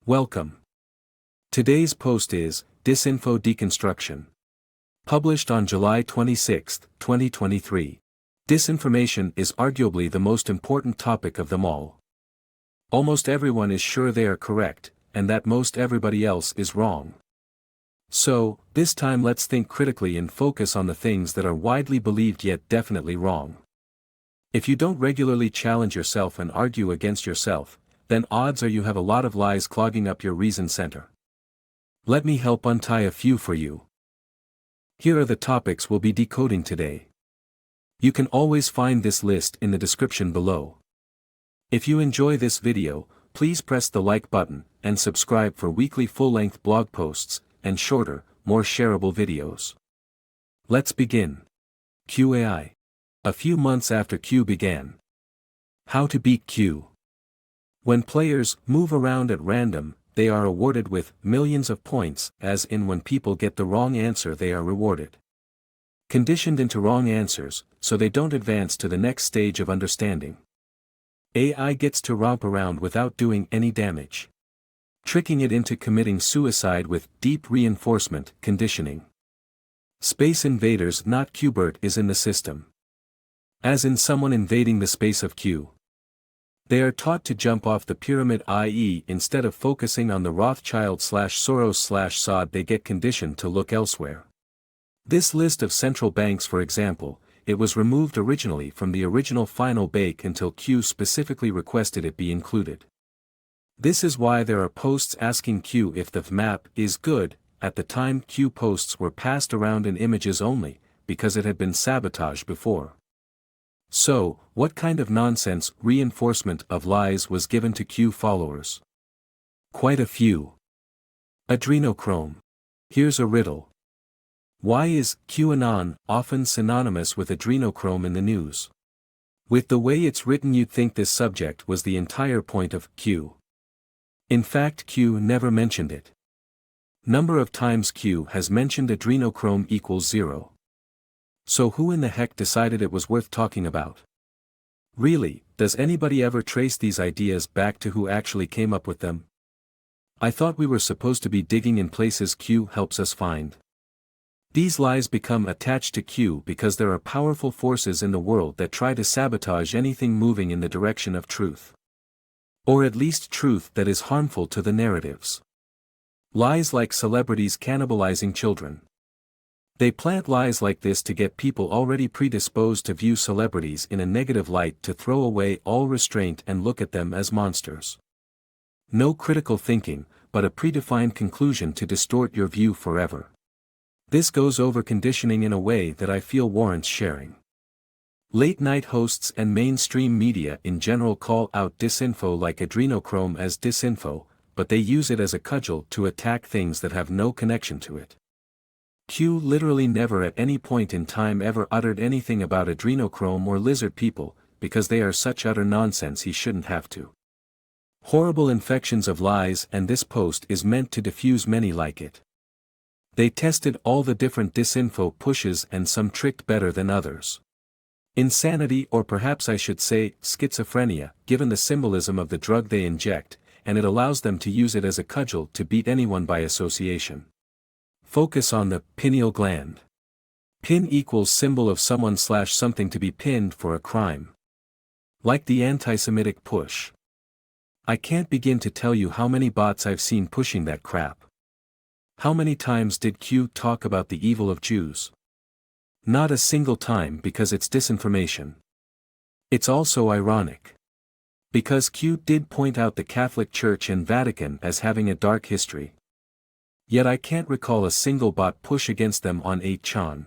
Welcome. Today's post is Disinfo Deconstruction. Published on July 26, 2023. Disinformation is arguably the most important topic of them all. Almost everyone is sure they are correct, and that most everybody else is wrong. So, this time let's think critically and focus on the things that are widely believed yet definitely wrong. If you don't regularly challenge yourself and argue against yourself, then odds are you have a lot of lies clogging up your reason center. Let me help untie a few for you. Here are the topics we'll be decoding today. You can always find this list in the description below. If you enjoy this video, please press the like button, and subscribe for weekly full-length blog posts, and shorter, more shareable videos. Let's begin. QAI. A few months after Q began. How to beat Q. When players move around at random, they are awarded with millions of points, as in when people get the wrong answer they are rewarded. Conditioned into wrong answers, so they don't advance to the next stage of understanding. AI gets to romp around without doing any damage. Tricking it into committing suicide with deep reinforcement conditioning. Space invaders, not Qbert, is in the system. As in someone invading the space of Q. They are taught to jump off the pyramid, i.e., instead of focusing on the Rothschild/Soros/Sod, they get conditioned to look elsewhere. This list of central banks, for example, it was removed originally from the original final bake until Q specifically requested it be included. This is why there are posts asking Q if the map is good. At the time, Q posts were passed around in images only, because it had been sabotaged before. So, what kind of nonsense reinforcement of lies was given to Q followers? Quite a few. Adrenochrome. Here's a riddle. Why is QAnon often synonymous with adrenochrome in the news? With the way it's written, you'd think this subject was the entire point of Q. In fact, Q never mentioned it. Number of times Q has mentioned adrenochrome equals 0. So who in the heck decided it was worth talking about? Really, does anybody ever trace these ideas back to who actually came up with them? I thought we were supposed to be digging in places Q helps us find. These lies become attached to Q because there are powerful forces in the world that try to sabotage anything moving in the direction of truth. Or at least truth that is harmful to the narratives. Lies like celebrities cannibalizing children. They plant lies like this to get people already predisposed to view celebrities in a negative light, to throw away all restraint and look at them as monsters. No critical thinking, but a predefined conclusion to distort your view forever. This goes over conditioning in a way that I feel warrants sharing. Late-night hosts and mainstream media in general call out disinfo like adrenochrome as disinfo, but they use it as a cudgel to attack things that have no connection to it. Q literally never at any point in time ever uttered anything about adrenochrome or lizard people, because they are such utter nonsense he shouldn't have to. Horrible infections of lies, and this post is meant to diffuse many like it. They tested all the different disinfo pushes and some tricked better than others. Insanity, or perhaps I should say, schizophrenia, given the symbolism of the drug they inject, and it allows them to use it as a cudgel to beat anyone by association. Focus on the pineal gland. Pin equals symbol of someone/something to be pinned for a crime. Like the anti-Semitic push. I can't begin to tell you how many bots I've seen pushing that crap. How many times did Q talk about the evil of Jews? Not a single time, because it's disinformation. It's also ironic. Because Q did point out the Catholic Church and Vatican as having a dark history. Yet I can't recall a single bot push against them on 8chan.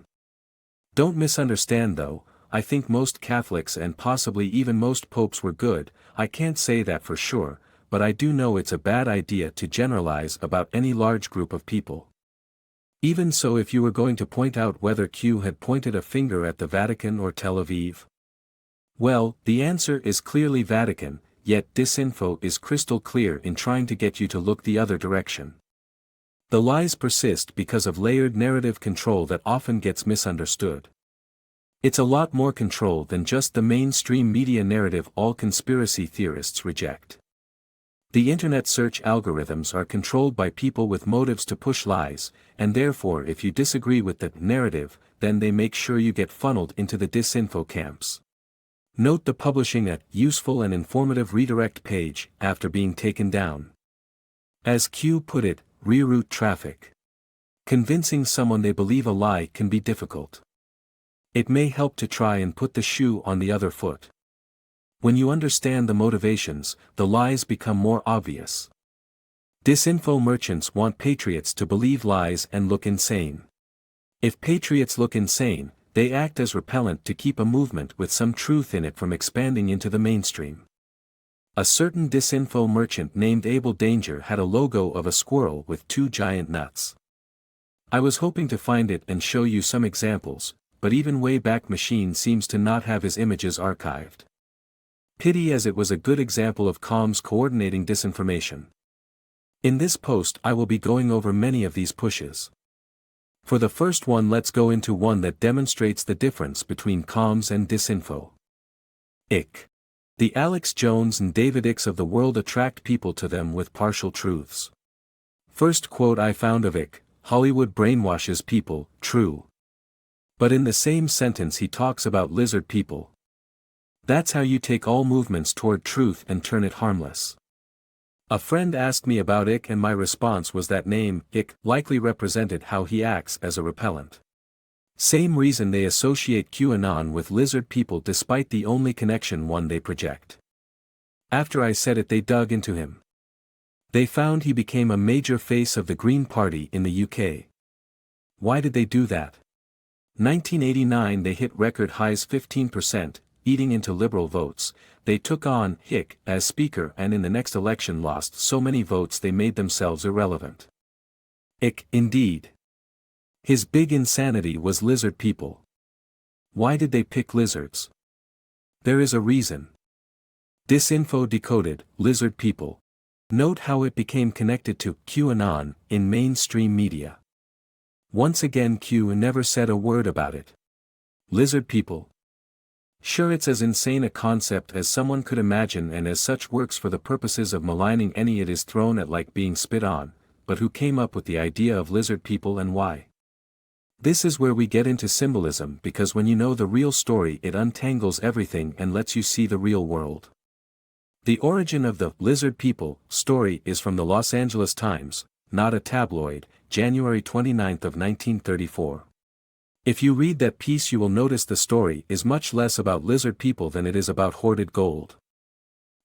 Don't misunderstand though, I think most Catholics and possibly even most popes were good. I can't say that for sure, but I do know it's a bad idea to generalize about any large group of people. Even so, if you were going to point out whether Q had pointed a finger at the Vatican or Tel Aviv, well, the answer is clearly Vatican, yet disinfo is crystal clear in trying to get you to look the other direction. The lies persist because of layered narrative control that often gets misunderstood. It's a lot more control than just the mainstream media narrative all conspiracy theorists reject. The internet search algorithms are controlled by people with motives to push lies, and therefore if you disagree with the narrative, then they make sure you get funneled into the disinfo camps. Note the publishing a useful and informative redirect page after being taken down. As Q put it, reroute traffic. Convincing someone they believe a lie can be difficult. It may help to try and put the shoe on the other foot. When you understand the motivations, the lies become more obvious. Disinfo merchants want patriots to believe lies and look insane. If patriots look insane, they act as repellent to keep a movement with some truth in it from expanding into the mainstream. A certain disinfo merchant named Abel Danger had a logo of a squirrel with two giant nuts. I was hoping to find it and show you some examples, but even Wayback Machine seems to not have his images archived. Pity, as it was a good example of comms coordinating disinformation. In this post I will be going over many of these pushes. For the first one, let's go into one that demonstrates the difference between comms and disinfo. Ick. The Alex Jones and David Icks of the world attract people to them with partial truths. First quote I found of Ick: Hollywood brainwashes people, true. But in the same sentence he talks about lizard people. That's how you take all movements toward truth and turn it harmless. A friend asked me about Ick, and my response was that name, Ick, likely represented how he acts as a repellent. Same reason they associate QAnon with lizard people despite the only connection one they project. After I said it, they dug into him. They found he became a major face of the Green Party in the UK. Why did they do that? 1989 they hit record highs 15%, eating into Liberal votes. They took on Hick as Speaker and in the next election lost so many votes they made themselves irrelevant. Ick, indeed. His big insanity was lizard people. Why did they pick lizards? There is a reason. Disinfo Decoded, lizard people. Note how it became connected to QAnon in mainstream media. Once again, Q never said a word about it. Lizard people. Sure, it's as insane a concept as someone could imagine, and as such works for the purposes of maligning any it is thrown at, like being spit on, but who came up with the idea of lizard people and why? This is where we get into symbolism, because when you know the real story it untangles everything and lets you see the real world. The origin of the lizard people story is from the Los Angeles Times, not a tabloid, January 29 of 1934. If you read that piece you will notice the story is much less about lizard people than it is about hoarded gold.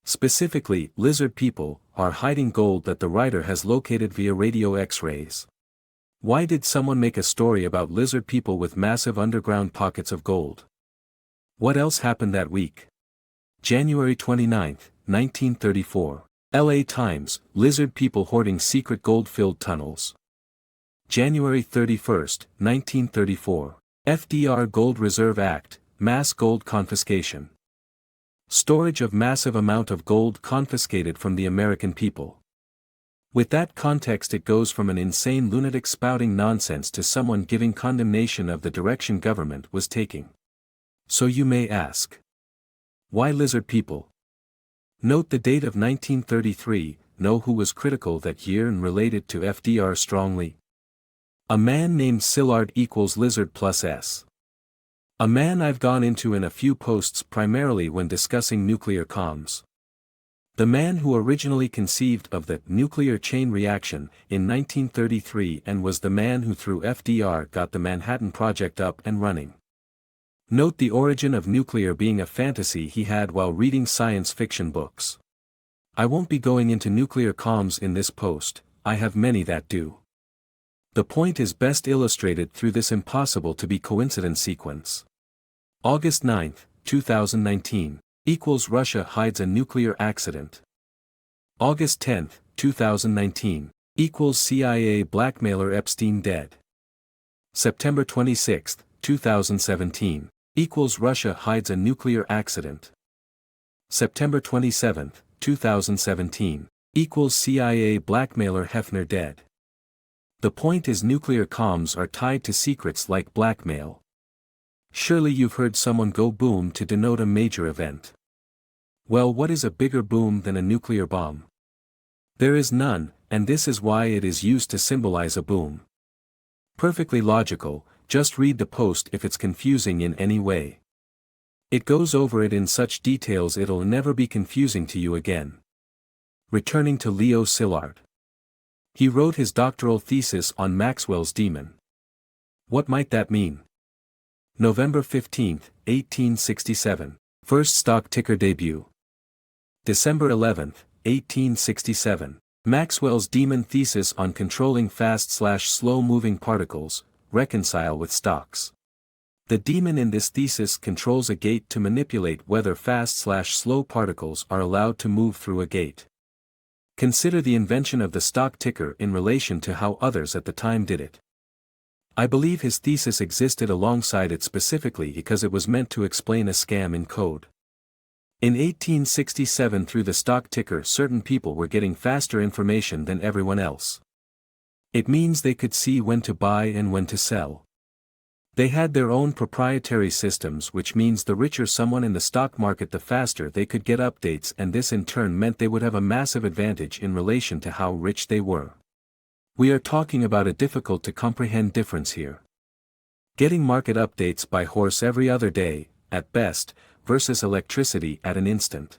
Specifically, lizard people are hiding gold that the writer has located via radio X-rays. Why did someone make a story about lizard people with massive underground pockets of gold? What else happened that week? January 29, 1934. LA Times, lizard people hoarding secret gold-filled tunnels. January 31, 1934. FDR Gold Reserve Act, mass gold confiscation. Storage of massive amount of gold confiscated from the American people. With that context, it goes from an insane lunatic spouting nonsense to someone giving condemnation of the direction government was taking. So you may ask, why lizard people? Note the date of 1933, know who was critical that year and related to FDR strongly? A man named Szilard equals lizard plus S. A man I've gone into in a few posts primarily when discussing nuclear comms. The man who originally conceived of the nuclear chain reaction in 1933 and was the man who through FDR got the Manhattan Project up and running. Note the origin of nuclear being a fantasy he had while reading science fiction books. I won't be going into nuclear comms in this post, I have many that do. The point is best illustrated through this impossible to be coincidence sequence. August 9, 2019, equals Russia hides a nuclear accident. August 10, 2019, equals CIA blackmailer Epstein dead. September 26, 2017, equals Russia hides a nuclear accident. September 27, 2017, equals CIA blackmailer Hefner dead. The point is nuclear comms are tied to secrets like blackmail. Surely you've heard someone go boom to denote a major event. Well, what is a bigger boom than a nuclear bomb? There is none, and this is why it is used to symbolize a boom. Perfectly logical, just read the post if it's confusing in any way. It goes over it in such details it'll never be confusing to you again. Returning to Leo Szilard. He wrote his doctoral thesis on Maxwell's demon. What might that mean? November 15, 1867. First stock ticker debut. December 11, 1867. Maxwell's demon thesis on controlling fast/slow-moving particles, reconcile with stocks. The demon in this thesis controls a gate to manipulate whether fast/slow particles are allowed to move through a gate. Consider the invention of the stock ticker in relation to how others at the time did it. I believe his thesis existed alongside it specifically because it was meant to explain a scam in code. In 1867 through the stock ticker certain people were getting faster information than everyone else. It means they could see when to buy and when to sell. They had their own proprietary systems, which means the richer someone in the stock market the faster they could get updates, and this in turn meant they would have a massive advantage in relation to how rich they were. We are talking about a difficult to comprehend difference here. Getting market updates by horse every other day, at best, versus electricity at an instant.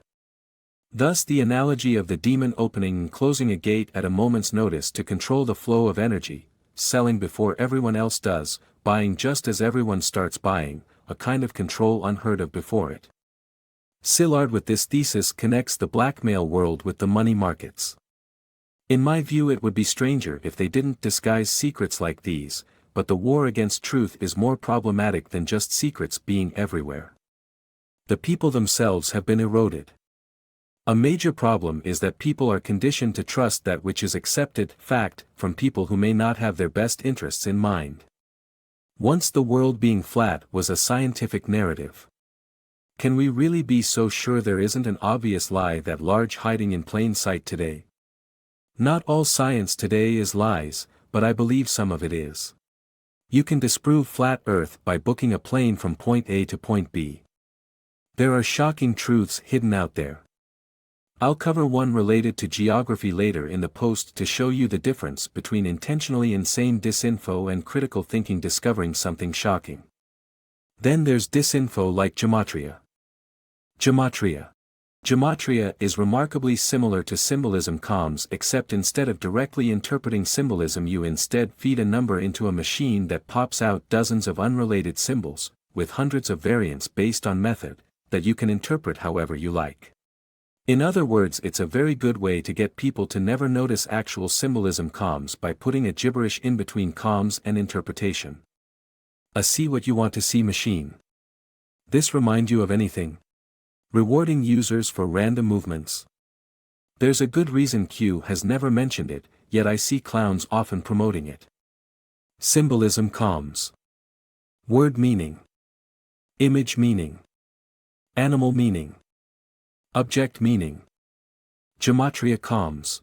Thus the analogy of the demon opening and closing a gate at a moment's notice to control the flow of energy, selling before everyone else does, buying just as everyone starts buying, a kind of control unheard of before it. Szilard with this thesis connects the blackmail world with the money markets. In my view it would be stranger if they didn't disguise secrets like these, but the war against truth is more problematic than just secrets being everywhere. The people themselves have been eroded. A major problem is that people are conditioned to trust that which is accepted fact from people who may not have their best interests in mind. Once the world being flat was a scientific narrative. Can we really be so sure there isn't an obvious lie that large hiding in plain sight today? Not all science today is lies, but I believe some of it is. You can disprove flat Earth by booking a plane from point A to point B. There are shocking truths hidden out there. I'll cover one related to geography later in the post to show you the difference between intentionally insane disinfo and critical thinking discovering something shocking. Then there's disinfo like Gematria. Gematria is remarkably similar to symbolism comms, except instead of directly interpreting symbolism you instead feed a number into a machine that pops out dozens of unrelated symbols, with hundreds of variants based on method, that you can interpret however you like. In other words, it's a very good way to get people to never notice actual symbolism comms by putting a gibberish in between comms and interpretation. A see what you want to see machine. This remind you of anything? Rewarding users for random movements. There's a good reason Q has never mentioned it, yet I see clowns often promoting it. Symbolism comms. Word meaning. Image meaning. Animal meaning. Object meaning. Gematria comms.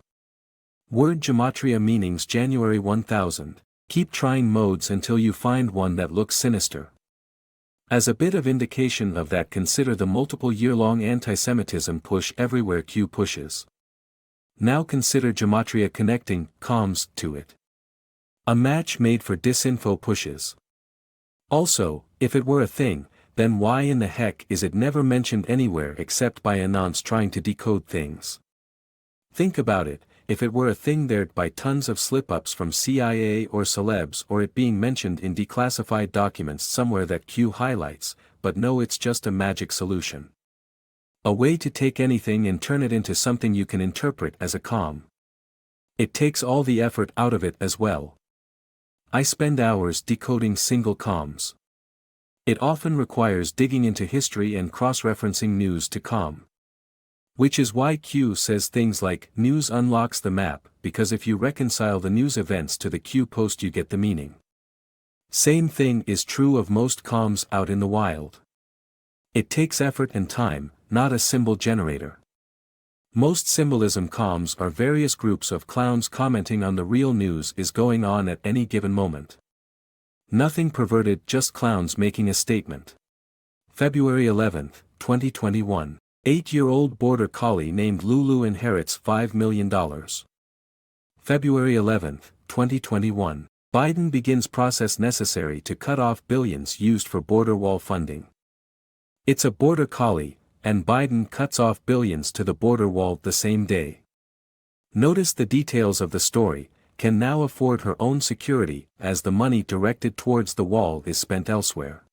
Word Gematria meanings January 1000. Keep trying modes until you find one that looks sinister. As a bit of indication of that, consider the multiple year-long anti-Semitism push everywhere Q pushes. Now consider Gematria connecting comms to it. A match made for disinfo pushes. Also, if it were a thing, then why in the heck is it never mentioned anywhere except by Anons trying to decode things? Think about it. If it were a thing, there'd be tons of slip-ups from CIA or celebs, or it being mentioned in declassified documents somewhere that Q highlights, but no, it's just a magic solution. A way to take anything and turn it into something you can interpret as a comm. It takes all the effort out of it as well. I spend hours decoding single comms. It often requires digging into history and cross-referencing news to comm. Which is why Q says things like, news unlocks the map, because if you reconcile the news events to the Q post you get the meaning. Same thing is true of most comms out in the wild. It takes effort and time, not a symbol generator. Most symbolism comms are various groups of clowns commenting on the real news is going on at any given moment. Nothing perverted, just clowns making a statement. February 11, 2021. 8-year-old border collie named Lulu inherits $5 million. February 11, 2021. Biden begins process necessary to cut off billions used for border wall funding. It's a border collie, and Biden cuts off billions to the border wall the same day. Notice the details of the story, can now afford her own security as the money directed towards the wall is spent elsewhere.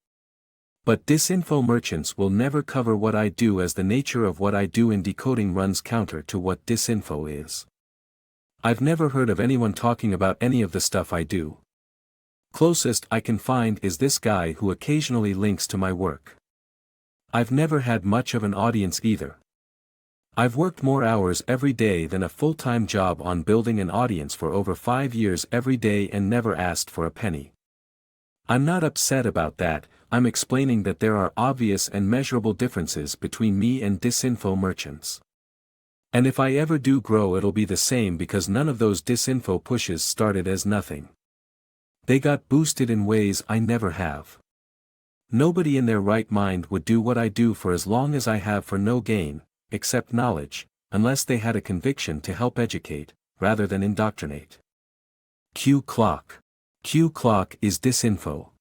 But Disinfo merchants will never cover what I do, as the nature of what I do in decoding runs counter to what Disinfo is. I've never heard of anyone talking about any of the stuff I do. Closest I can find is this guy who occasionally links to my work. I've never had much of an audience either. I've worked more hours every day than a full-time job on building an audience for over 5 years every day and never asked for a penny. I'm not upset about that, I'm explaining that there are obvious and measurable differences between me and Disinfo merchants. And if I ever do grow, it'll be the same, because none of those Disinfo pushes started as nothing. They got boosted in ways I never have. Nobody in their right mind would do what I do for as long as I have for no gain, except knowledge, unless they had a conviction to help educate, rather than indoctrinate. Q clock. Q clock is Disinfo.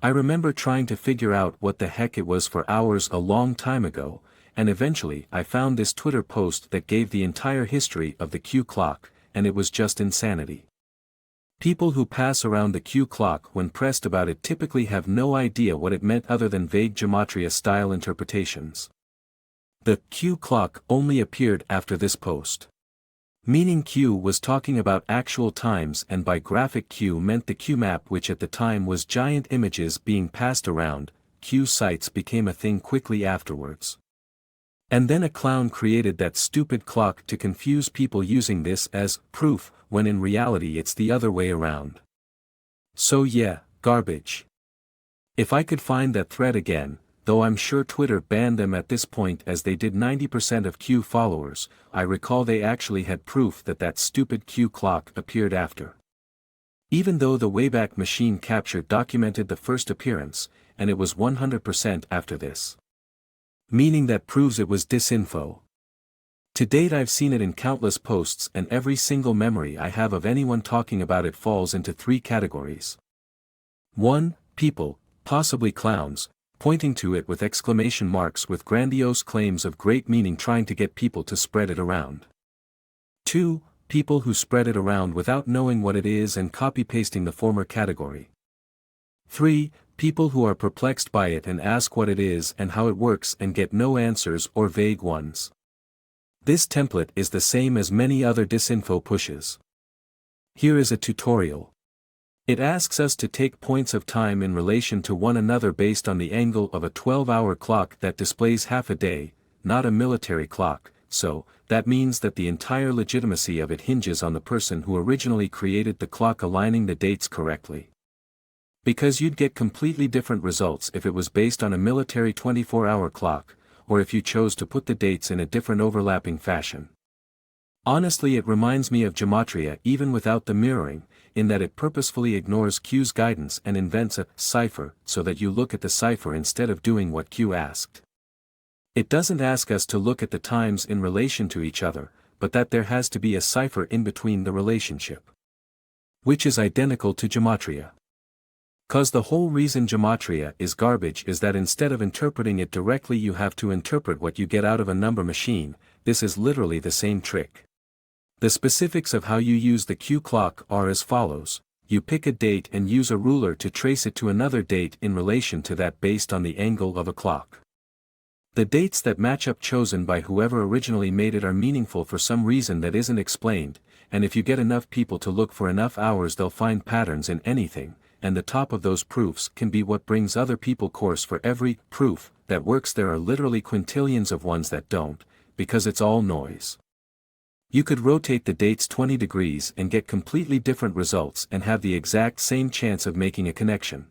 I remember trying to figure out what the heck it was for hours a long time ago, and eventually I found this Twitter post that gave the entire history of the Q clock, and it was just insanity. People who pass around the Q clock when pressed about it typically have no idea what it meant other than vague Gematria-style interpretations. The Q clock only appeared after this post. Meaning Q was talking about actual times, and by graphic Q meant the Q map, which at the time was giant images being passed around. Q sites became a thing quickly afterwards. And then a clown created that stupid clock to confuse people using this as proof, when in reality it's the other way around. So yeah, garbage. If I could find that thread again, though I'm sure Twitter banned them at this point as they did 90% of Q followers, I recall they actually had proof that that stupid Q clock appeared after. Even though the Wayback Machine capture documented the first appearance, and it was 100% after this. Meaning that proves it was Disinfo. To date I've seen it in countless posts, and every single memory I have of anyone talking about it falls into 3 categories. 1. People, possibly clowns, pointing to it with exclamation marks with grandiose claims of great meaning, trying to get people to spread it around. 2. People who spread it around without knowing what it is and copy-pasting the former category. 3. People who are perplexed by it and ask what it is and how it works and get no answers or vague ones. This template is the same as many other Disinfo pushes. Here is a tutorial. It asks us to take points of time in relation to one another based on the angle of a 12-hour clock that displays half a day, not a military clock, so that means that the entire legitimacy of it hinges on the person who originally created the clock aligning the dates correctly. Because you'd get completely different results if it was based on a military 24-hour clock, or if you chose to put the dates in a different overlapping fashion. Honestly, it reminds me of Gematria even without the mirroring, in that it purposefully ignores Q's guidance and invents a cipher so that you look at the cipher instead of doing what Q asked. It doesn't ask us to look at the times in relation to each other, but that there has to be a cipher in between the relationship. Which is identical to Gematria. 'Cause the whole reason Gematria is garbage is that instead of interpreting it directly you have to interpret what you get out of a number machine. This is literally the same trick. The specifics of how you use the Q clock are as follows: you pick a date and use a ruler to trace it to another date in relation to that based on the angle of a clock. The dates that match up chosen by whoever originally made it are meaningful for some reason that isn't explained, and if you get enough people to look for enough hours they'll find patterns in anything, and the top of those proofs can be what brings other people course. For every proof that works there are literally quintillions of ones that don't, because it's all noise. You could rotate the dates 20 degrees and get completely different results and have the exact same chance of making a connection.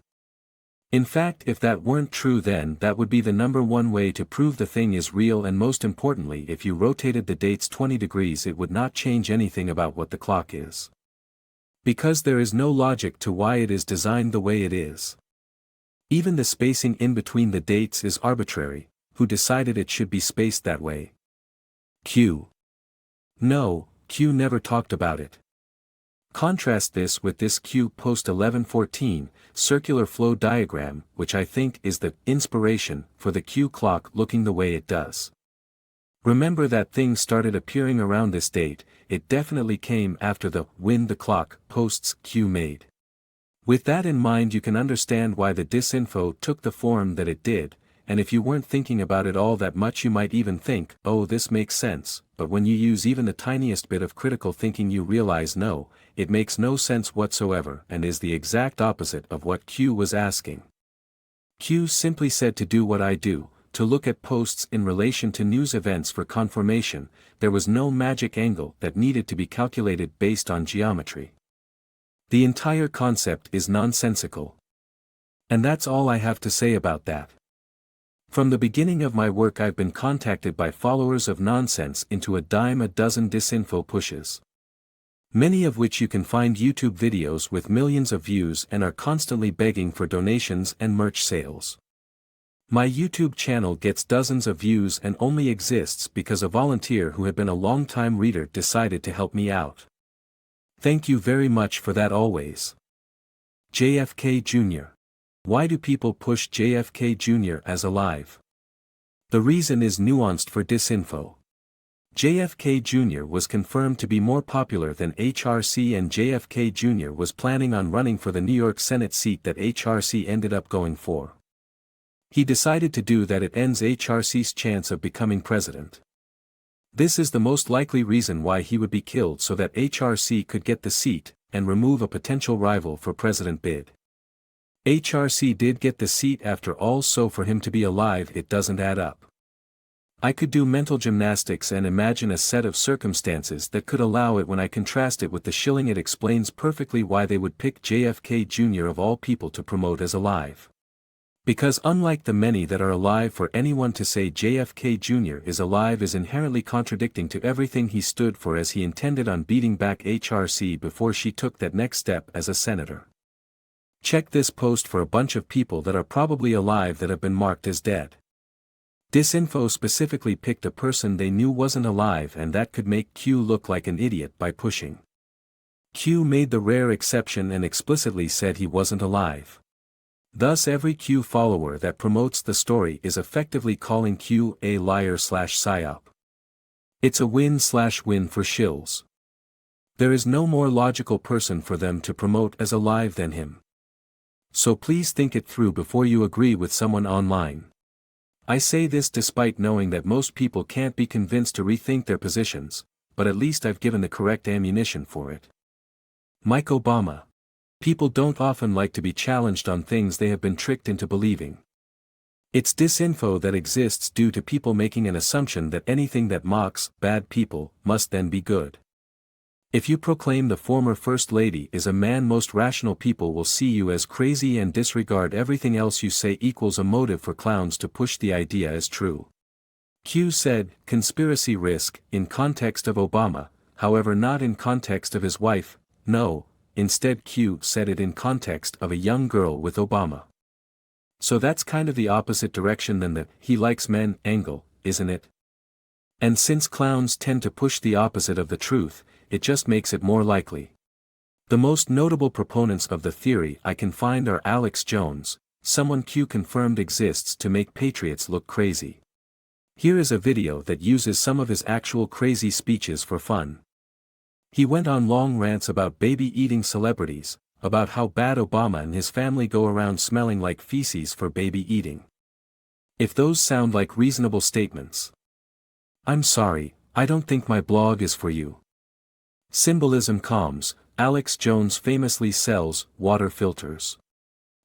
In fact, if that weren't true, then that would be the #1 way to prove the thing is real, and most importantly, if you rotated the dates 20 degrees it would not change anything about what the clock is. Because there is no logic to why it is designed the way it is. Even the spacing in between the dates is arbitrary. Who decided it should be spaced that way? Q. No, Q never talked about it. Contrast this with this Q post 1114, circular flow diagram, which I think is the inspiration for the Q clock looking the way it does. Remember that things started appearing around this date, it definitely came after the Wind the Clock posts Q made. With that in mind, you can understand why the Disinfo took the form that it did, and if you weren't thinking about it all that much, you might even think, oh, this makes sense, but when you use even the tiniest bit of critical thinking you realize no, it makes no sense whatsoever and is the exact opposite of what Q was asking. Q simply said to do what I do, to look at posts in relation to news events for confirmation. There was no magic angle that needed to be calculated based on geometry. The entire concept is nonsensical. And that's all I have to say about that. From the beginning of my work, I've been contacted by followers of nonsense into a dime a dozen Disinfo pushes. Many of which you can find YouTube videos with millions of views and are constantly begging for donations and merch sales. My YouTube channel gets dozens of views and only exists because a volunteer who had been a long-time reader decided to help me out. Thank you very much for that always. JFK Jr. Why do people push JFK Jr. as alive? The reason is nuanced for Disinfo. JFK Jr. was confirmed to be more popular than HRC, and JFK Jr. was planning on running for the New York Senate seat that HRC ended up going for. He decided to do that. It ends HRC's chance of becoming president. This is the most likely reason why he would be killed, so that HRC could get the seat, and remove a potential rival for president bid. HRC did get the seat after all, so for him to be alive it doesn't add up. I could do mental gymnastics and imagine a set of circumstances that could allow it. When I contrast it with the shilling, it explains perfectly why they would pick JFK Jr. of all people to promote as alive. Because unlike the many that are alive, for anyone to say JFK Jr. is alive is inherently contradicting to everything he stood for, as he intended on beating back HRC before she took that next step as a senator. Check this post for a bunch of people that are probably alive that have been marked as dead. Disinfo specifically picked a person they knew wasn't alive, and that could make Q look like an idiot by pushing. Q made the rare exception and explicitly said he wasn't alive. Thus every Q follower that promotes the story is effectively calling Q a liar/psyop. It's a win/win for shills. There is no more logical person for them to promote as alive than him. So please think it through before you agree with someone online. I say this despite knowing that most people can't be convinced to rethink their positions, but at least I've given the correct ammunition for it. Mike Obama. People don't often like to be challenged on things they have been tricked into believing. It's Disinfo that exists due to people making an assumption that anything that mocks bad people must then be good. If you proclaim the former First Lady is a man, most rational people will see you as crazy and disregard everything else you say equals a motive for clowns to push the idea as true. Q said, conspiracy risk, in context of Obama, however not in context of his wife, no. Instead Q said it in context of a young girl with Obama. So that's kind of the opposite direction than the "he likes men" angle, isn't it? And since clowns tend to push the opposite of the truth, it just makes it more likely. The most notable proponents of the theory I can find are Alex Jones, someone Q confirmed exists to make patriots look crazy. Here is a video that uses some of his actual crazy speeches for fun. He went on long rants about baby-eating celebrities, about how bad Obama and his family go around smelling like feces for baby eating. If those sound like reasonable statements, I'm sorry, I don't think my blog is for you. Symbolism calms. Alex Jones famously sells water filters.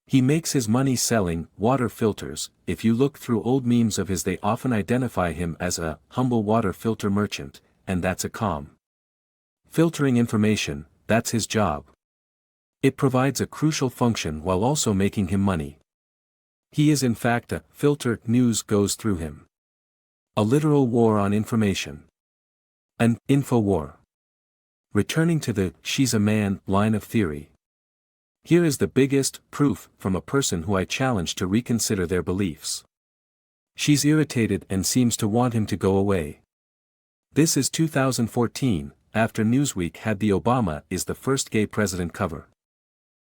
He makes his money selling water filters. If you look through old memes of his, they often identify him as a humble water filter merchant, and that's a calm. Filtering information, that's his job. It provides a crucial function while also making him money. He is in fact a filter. News goes through him. A literal war on information. An info war. Returning to the "she's a man" line of theory. Here is the biggest proof from a person who I challenge to reconsider their beliefs. She's irritated and seems to want him to go away. This is 2014, after Newsweek had the Obama is the first gay president cover.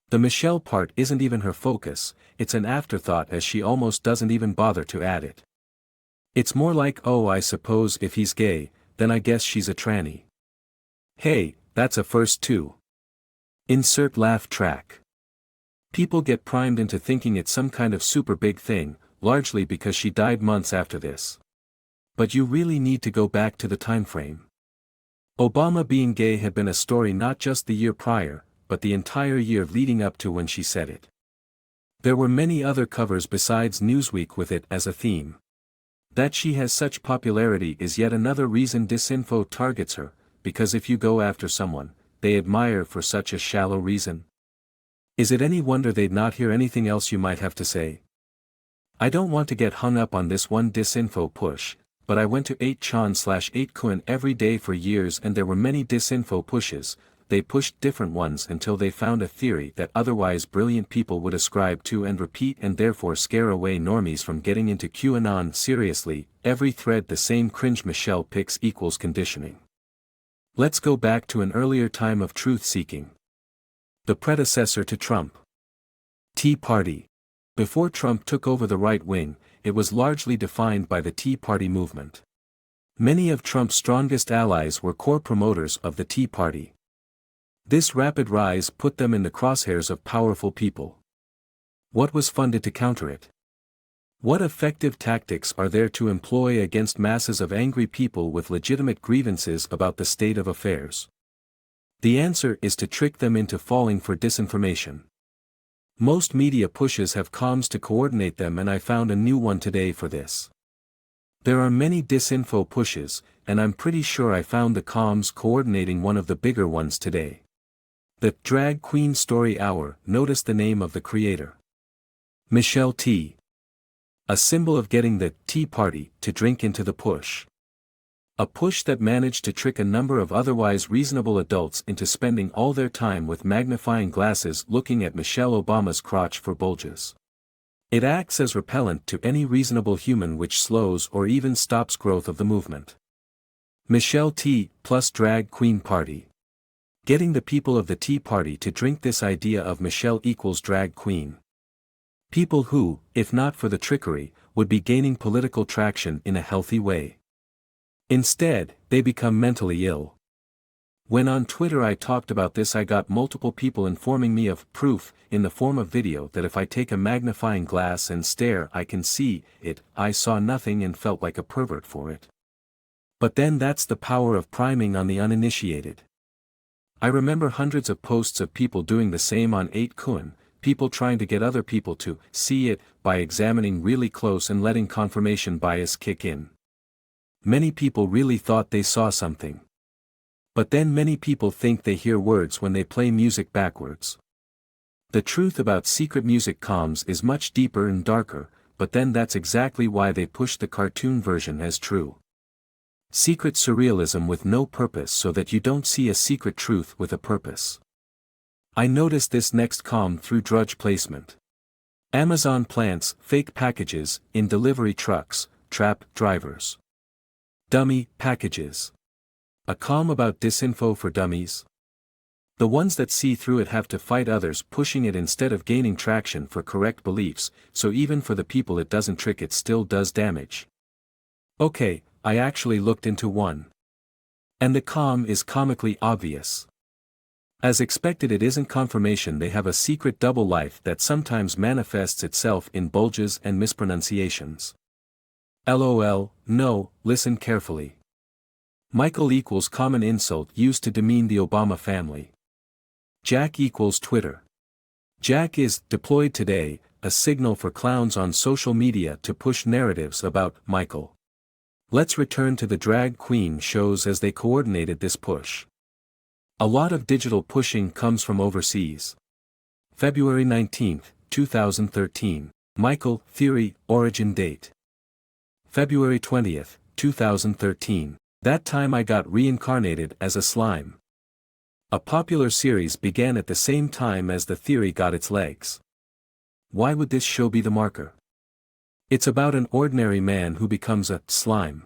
The Michelle part isn't even her focus, it's an afterthought as she almost doesn't even bother to add it. It's more like, oh, I suppose if he's gay, then I guess she's a tranny. Hey, that's a first too. Insert laugh track. People get primed into thinking it's some kind of super big thing, largely because she died months after this. But you really need to go back to the time frame. Obama being gay had been a story not just the year prior, but the entire year leading up to when she said it. There were many other covers besides Newsweek with it as a theme. That she has such popularity is yet another reason Disinfo targets her, because if you go after someone they admire for such a shallow reason, is it any wonder they'd not hear anything else you might have to say? I don't want to get hung up on this one Disinfo push, but I went to 8chan/8kun every day for years and there were many Disinfo pushes. They pushed different ones until they found a theory that otherwise brilliant people would ascribe to and repeat and therefore scare away normies from getting into QAnon. Seriously, every thread the same cringe Michelle picks equals conditioning. Let's go back to an earlier time of truth-seeking. The predecessor to Trump. Tea Party. Before Trump took over the right wing, it was largely defined by the Tea Party movement. Many of Trump's strongest allies were core promoters of the Tea Party. This rapid rise put them in the crosshairs of powerful people. What was funded to counter it? What effective tactics are there to employ against masses of angry people with legitimate grievances about the state of affairs? The answer is to trick them into falling for disinformation. Most media pushes have comms to coordinate them and I found a new one today for this. There are many Disinfo pushes, and I'm pretty sure I found the comms coordinating one of the bigger ones today. The Drag Queen Story Hour. Notice the name of the creator. Michelle T. A symbol of getting the Tea Party to drink into the push. A push that managed to trick a number of otherwise reasonable adults into spending all their time with magnifying glasses looking at Michelle Obama's crotch for bulges. It acts as repellent to any reasonable human, which slows or even stops growth of the movement. Michelle T. plus Drag Queen Party. Getting the people of the Tea Party to drink this idea of Michelle equals drag queen. People who, if not for the trickery, would be gaining political traction in a healthy way. Instead, they become mentally ill. When on Twitter I talked about this, I got multiple people informing me of proof, in the form of video, that if I take a magnifying glass and stare I can see it. I saw nothing and felt like a pervert for it. But then that's the power of priming on the uninitiated. I remember hundreds of posts of people doing the same on 8kun, people trying to get other people to see it by examining really close and letting confirmation bias kick in. Many people really thought they saw something. But then many people think they hear words when they play music backwards. The truth about secret music comms is much deeper and darker, but then that's exactly why they push the cartoon version as true. Secret surrealism with no purpose so that you don't see a secret truth with a purpose. I noticed this next comm through drudge placement. Amazon plants fake packages in delivery trucks, trap drivers. Dummy packages. A comm about Disinfo for dummies. The ones that see through it have to fight others pushing it instead of gaining traction for correct beliefs, so even for the people it doesn't trick it still does damage. Okay, I actually looked into one. And the comm is comically obvious. As expected, it isn't confirmation. They have a secret double life that sometimes manifests itself in bulges and mispronunciations. LOL, no, listen carefully. Michael equals common insult used to demean the Obama family. Jack equals Twitter. Jack is deployed today, a signal for clowns on social media to push narratives about Michael. Let's return to the drag queen shows as they coordinated this push. A lot of digital pushing comes from overseas. February 19, 2013. Michael, theory, origin date. February 20, 2013. That time I got reincarnated as a slime. A popular series began at the same time as the theory got its legs. Why would this show be the marker? It's about an ordinary man who becomes a slime.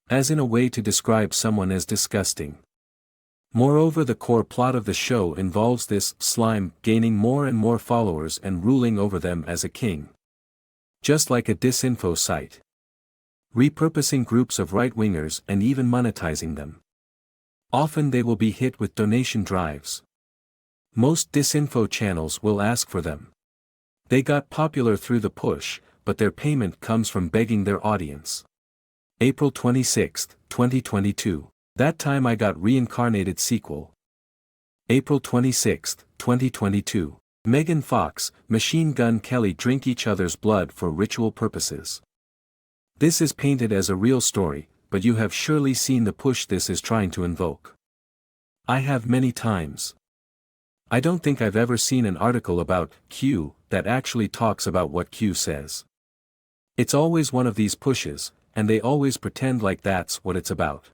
As in a way to describe someone as disgusting. Moreover, the core plot of the show involves this slime gaining more and more followers and ruling over them as a king. Just like a Disinfo site. Repurposing groups of right-wingers and even monetizing them. Often they will be hit with donation drives. Most Disinfo channels will ask for them. They got popular through the push, but their payment comes from begging their audience. April 26, 2022. That time I got reincarnated sequel. April 26, 2022. Megan Fox, Machine Gun Kelly drink each other's blood for ritual purposes. This is painted as a real story, but you have surely seen the push this is trying to invoke. I have many times. I don't think I've ever seen an article about Q that actually talks about what Q says. It's always one of these pushes, and they always pretend like that's what it's about.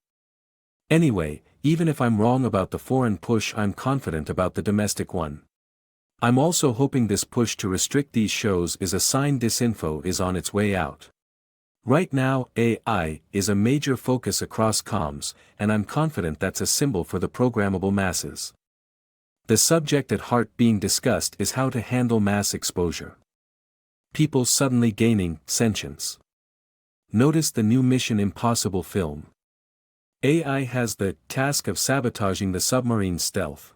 Anyway, even if I'm wrong about the foreign push, I'm confident about the domestic one. I'm also hoping this push to restrict these shows is a sign Disinfo is on its way out. Right now, AI is a major focus across comms, and I'm confident that's a symbol for the programmable masses. The subject at heart being discussed is how to handle mass exposure. People suddenly gaining sentience. Notice the new Mission Impossible film. AI has the task of sabotaging the submarine stealth.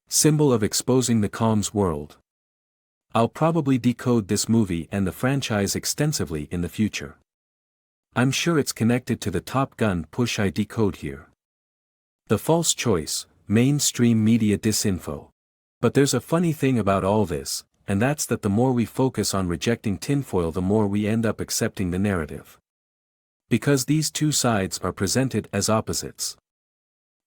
Symbol of exposing the comms world. I'll probably decode this movie and the franchise extensively in the future. I'm sure it's connected to the Top Gun push I decode here. The false choice, mainstream media disinfo. But there's a funny thing about all this, and that's that the more we focus on rejecting tinfoil, the more we end up accepting the narrative. Because these two sides are presented as opposites.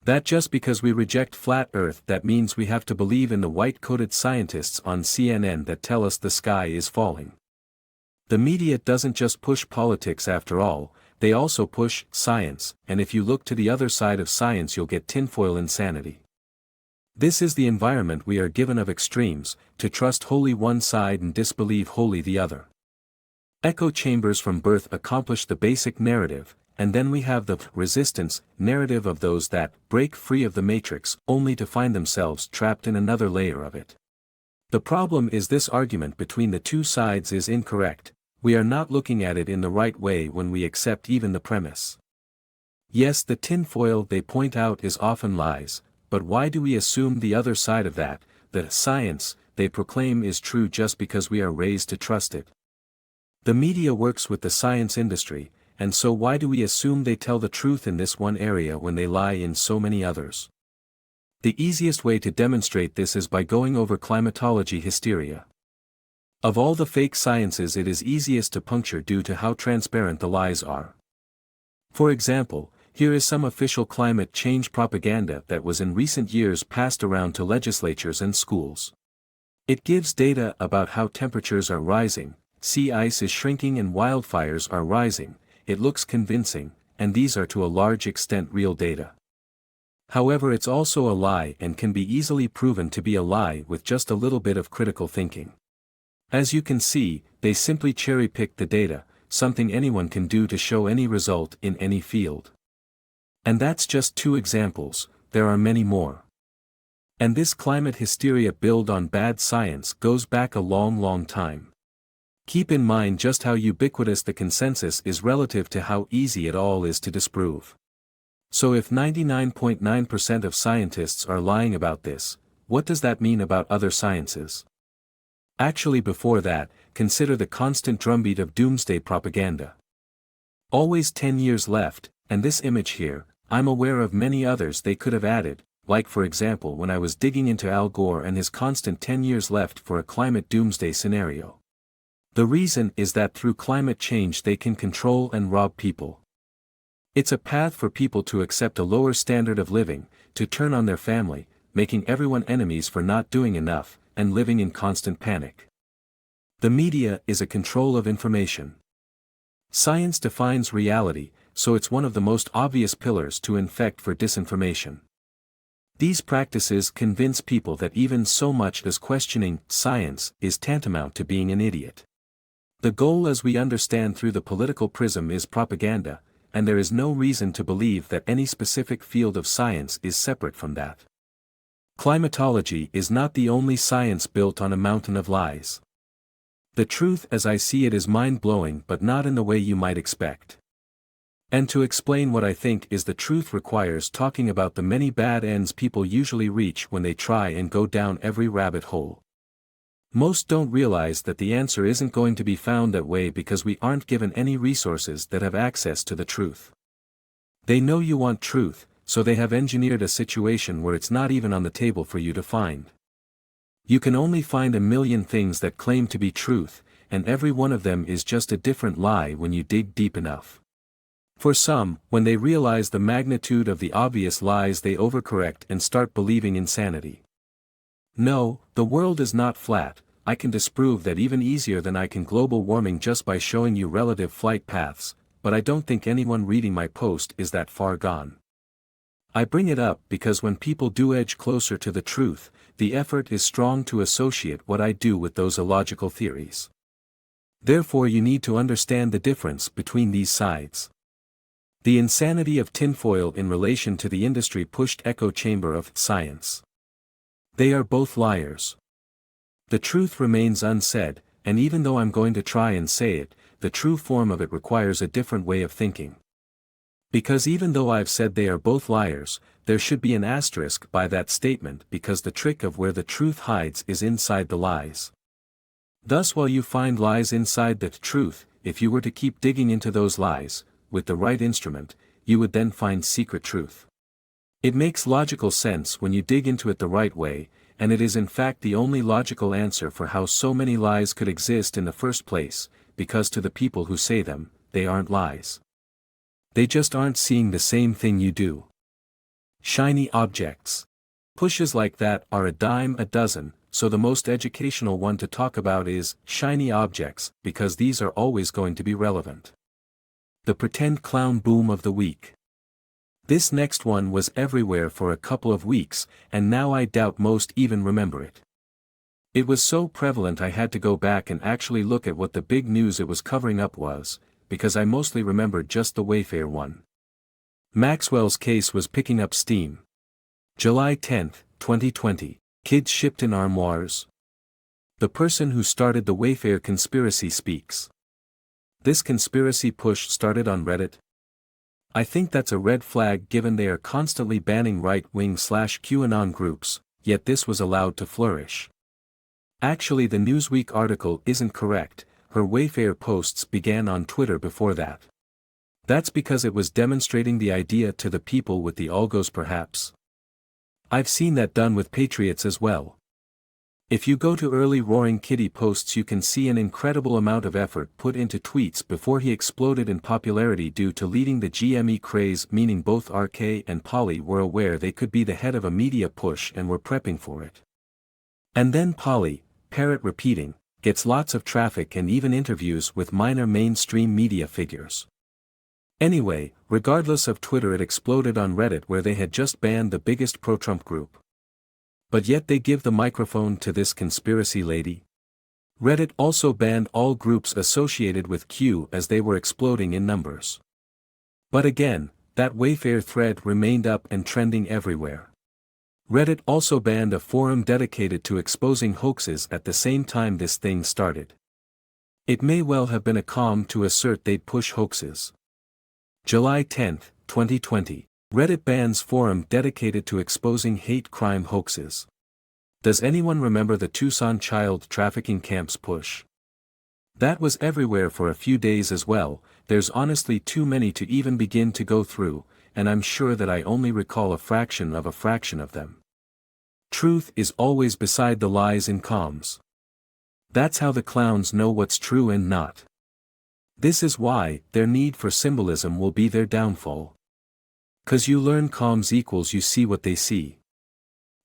That just because we reject flat Earth, that means we have to believe in the white-coated scientists on CNN that tell us the sky is falling. The media doesn't just push politics after all, they also push science, and if you look to the other side of science you'll get tinfoil insanity. This is the environment we are given of extremes, to trust wholly one side and disbelieve wholly the other. Echo chambers from birth accomplish the basic narrative, and then we have the resistance narrative of those that break free of the matrix only to find themselves trapped in another layer of it. The problem is this argument between the two sides is incorrect. We are not looking at it in the right way when we accept even the premise. Yes, the tinfoil they point out is often lies, but why do we assume the other side of that, the science they proclaim is true just because we are raised to trust it? The media works with the science industry, and so why do we assume they tell the truth in this one area when they lie in so many others? The easiest way to demonstrate this is by going over climatology hysteria. Of all the fake sciences, it is easiest to puncture due to how transparent the lies are. For example, here is some official climate change propaganda that was in recent years passed around to legislatures and schools. It gives data about how temperatures are rising, sea ice is shrinking and wildfires are rising. It looks convincing, and these are to a large extent real data. However, it's also a lie and can be easily proven to be a lie with just a little bit of critical thinking. As you can see, they simply cherry-pick the data, something anyone can do to show any result in any field. And that's just two examples, there are many more. And this climate hysteria built on bad science goes back a long time. Keep in mind just how ubiquitous the consensus is relative to how easy it all is to disprove. So if 99.9% of scientists are lying about this, what does that mean about other sciences? Actually, before that, consider the constant drumbeat of doomsday propaganda. Always 10 years left, and this image here, I'm aware of many others they could have added, like for example when I was digging into Al Gore and his constant 10 years left for a climate doomsday scenario. The reason is that through climate change they can control and rob people. It's a path for people to accept a lower standard of living, to turn on their family, making everyone enemies for not doing enough, and living in constant panic. The media is a control of information. Science defines reality, so it's one of the most obvious pillars to infect for disinformation. These practices convince people that even so much as questioning science is tantamount to being an idiot. The goal, as we understand through the political prism, is propaganda, and there is no reason to believe that any specific field of science is separate from that. Climatology is not the only science built on a mountain of lies. The truth as I see it is mind-blowing, but not in the way you might expect. And to explain what I think is the truth requires talking about the many bad ends people usually reach when they try and go down every rabbit hole. Most don't realize that the answer isn't going to be found that way because we aren't given any resources that have access to the truth. They know you want truth, so they have engineered a situation where it's not even on the table for you to find. You can only find a million things that claim to be truth, and every one of them is just a different lie when you dig deep enough. For some, when they realize the magnitude of the obvious lies, they overcorrect and start believing insanity. No, the world is not flat. I can disprove that even easier than I can global warming just by showing you relative flight paths, but I don't think anyone reading my post is that far gone. I bring it up because when people do edge closer to the truth, the effort is strong to associate what I do with those illogical theories. Therefore you need to understand the difference between these sides. The insanity of tinfoil in relation to the industry-pushed echo chamber of science. They are both liars. The truth remains unsaid, and even though I'm going to try and say it, the true form of it requires a different way of thinking. Because even though I've said they are both liars, there should be an asterisk by that statement because the trick of where the truth hides is inside the lies. Thus while you find lies inside the truth, if you were to keep digging into those lies, with the right instrument, you would then find secret truth. It makes logical sense when you dig into it the right way, and it is in fact the only logical answer for how so many lies could exist in the first place, because to the people who say them, they aren't lies. They just aren't seeing the same thing you do. Shiny objects. Pushes like that are a dime a dozen, so the most educational one to talk about is shiny objects, because these are always going to be relevant. The pretend clown boom of the week. This next one was everywhere for a couple of weeks, and now I doubt most even remember it. It was so prevalent I had to go back and actually look at what the big news it was covering up was, because I mostly remembered just the Wayfair one. Maxwell's case was picking up steam. July 10, 2020, kids shipped in armoires. The person who started the Wayfair conspiracy speaks. This conspiracy push started on Reddit. I think that's a red flag given they are constantly banning right-wing/QAnon groups, yet this was allowed to flourish. Actually the Newsweek article isn't correct, her Wayfair posts began on Twitter before that. That's because it was demonstrating the idea to the people with the algos perhaps. I've seen that done with patriots as well. If you go to early Roaring Kitty posts you can see an incredible amount of effort put into tweets before he exploded in popularity due to leading the GME craze, meaning both RK and Polly were aware they could be the head of a media push and were prepping for it. And then Polly, parrot repeating, gets lots of traffic and even interviews with minor mainstream media figures. Anyway, regardless of Twitter, it exploded on Reddit where they had just banned the biggest pro-Trump group. But yet they give the microphone to this conspiracy lady. Reddit also banned all groups associated with Q as they were exploding in numbers. But again, that Wayfair thread remained up and trending everywhere. Reddit also banned a forum dedicated to exposing hoaxes at the same time this thing started. It may well have been a calm to assert they'd push hoaxes. July 10, 2020. Reddit bans forum dedicated to exposing hate crime hoaxes. Does anyone remember the Tucson child trafficking camps push? That was everywhere for a few days as well. There's honestly too many to even begin to go through, and I'm sure that I only recall a fraction of them. Truth is always beside the lies in comms. That's how the clowns know what's true and not. This is why their need for symbolism will be their downfall. 'Cause you learn comms equals you see what they see.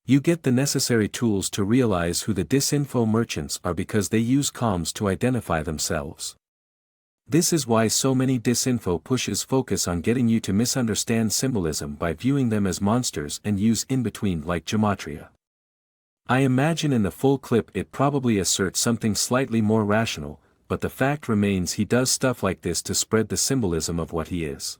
You get the necessary tools to realize who the disinfo merchants are because they use comms to identify themselves. This is why so many disinfo pushes focus on getting you to misunderstand symbolism by viewing them as monsters and use in-between like Gematria. I imagine in the full clip it probably asserts something slightly more rational, but the fact remains he does stuff like this to spread the symbolism of what he is.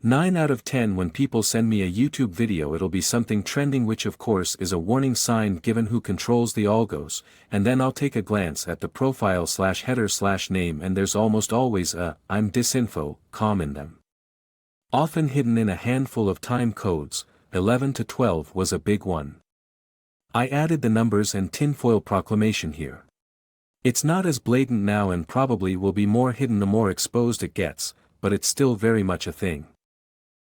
9 out of 10 when people send me a YouTube video it'll be something trending, which of course is a warning sign given who controls the algos, and then I'll take a glance at the profile/header/name and there's almost always a "I'm Disinfo" in them. Often hidden in a handful of time codes. 11 to 12 was a big one. I added the numbers and tinfoil proclamation here. It's not as blatant now and probably will be more hidden the more exposed it gets, but it's still very much a thing.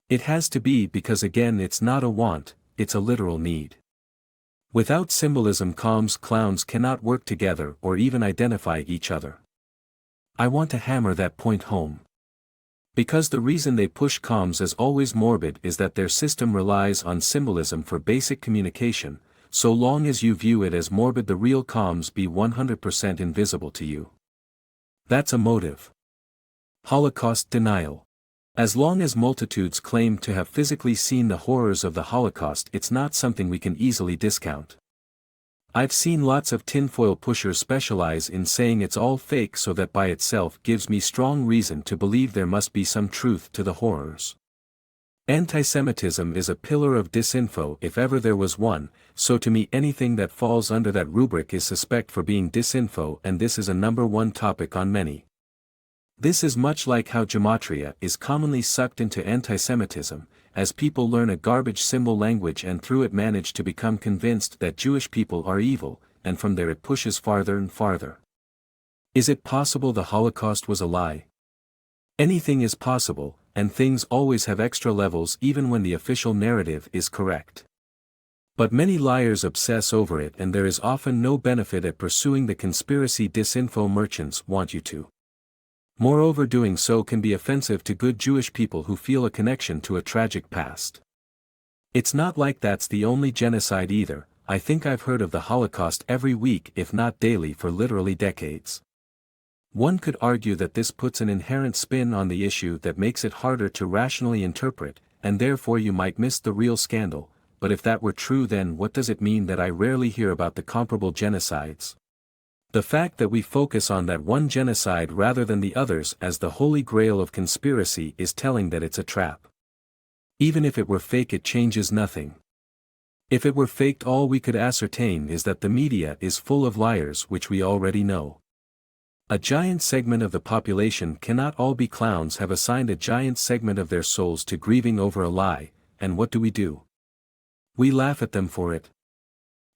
It has to be because again it's not a want, it's a literal need. Without symbolism clowns cannot work together or even identify each other. I want to hammer that point home. Because the reason they push comms as always morbid is that their system relies on symbolism for basic communication. So long as you view it as morbid, the real comms be 100% invisible to you. That's a motive. Holocaust denial. As long as multitudes claim to have physically seen the horrors of the Holocaust, it's not something we can easily discount. I've seen lots of tinfoil pushers specialize in saying it's all fake, so that by itself gives me strong reason to believe there must be some truth to the horrors. Antisemitism is a pillar of disinfo if ever there was one, so to me anything that falls under that rubric is suspect for being disinfo, and this is a number one topic on many. This is much like how Gematria is commonly sucked into antisemitism, as people learn a garbage symbol language and through it manage to become convinced that Jewish people are evil, and from there it pushes farther and farther. Is it possible the Holocaust was a lie? Anything is possible, and things always have extra levels even when the official narrative is correct. But many liars obsess over it, and there is often no benefit at pursuing the conspiracy disinfo merchants want you to. Moreover, doing so can be offensive to good Jewish people who feel a connection to a tragic past. It's not like that's the only genocide either. I think I've heard of the Holocaust every week if not daily for literally decades. One could argue that this puts an inherent spin on the issue that makes it harder to rationally interpret, and therefore you might miss the real scandal, but if that were true, then what does it mean that I rarely hear about the comparable genocides? The fact that we focus on that one genocide rather than the others as the holy grail of conspiracy is telling that it's a trap. Even if it were fake, it changes nothing. If it were faked, all we could ascertain is that the media is full of liars, which we already know. A giant segment of the population cannot all be clowns have assigned a giant segment of their souls to grieving over a lie, and what do? We laugh at them for it?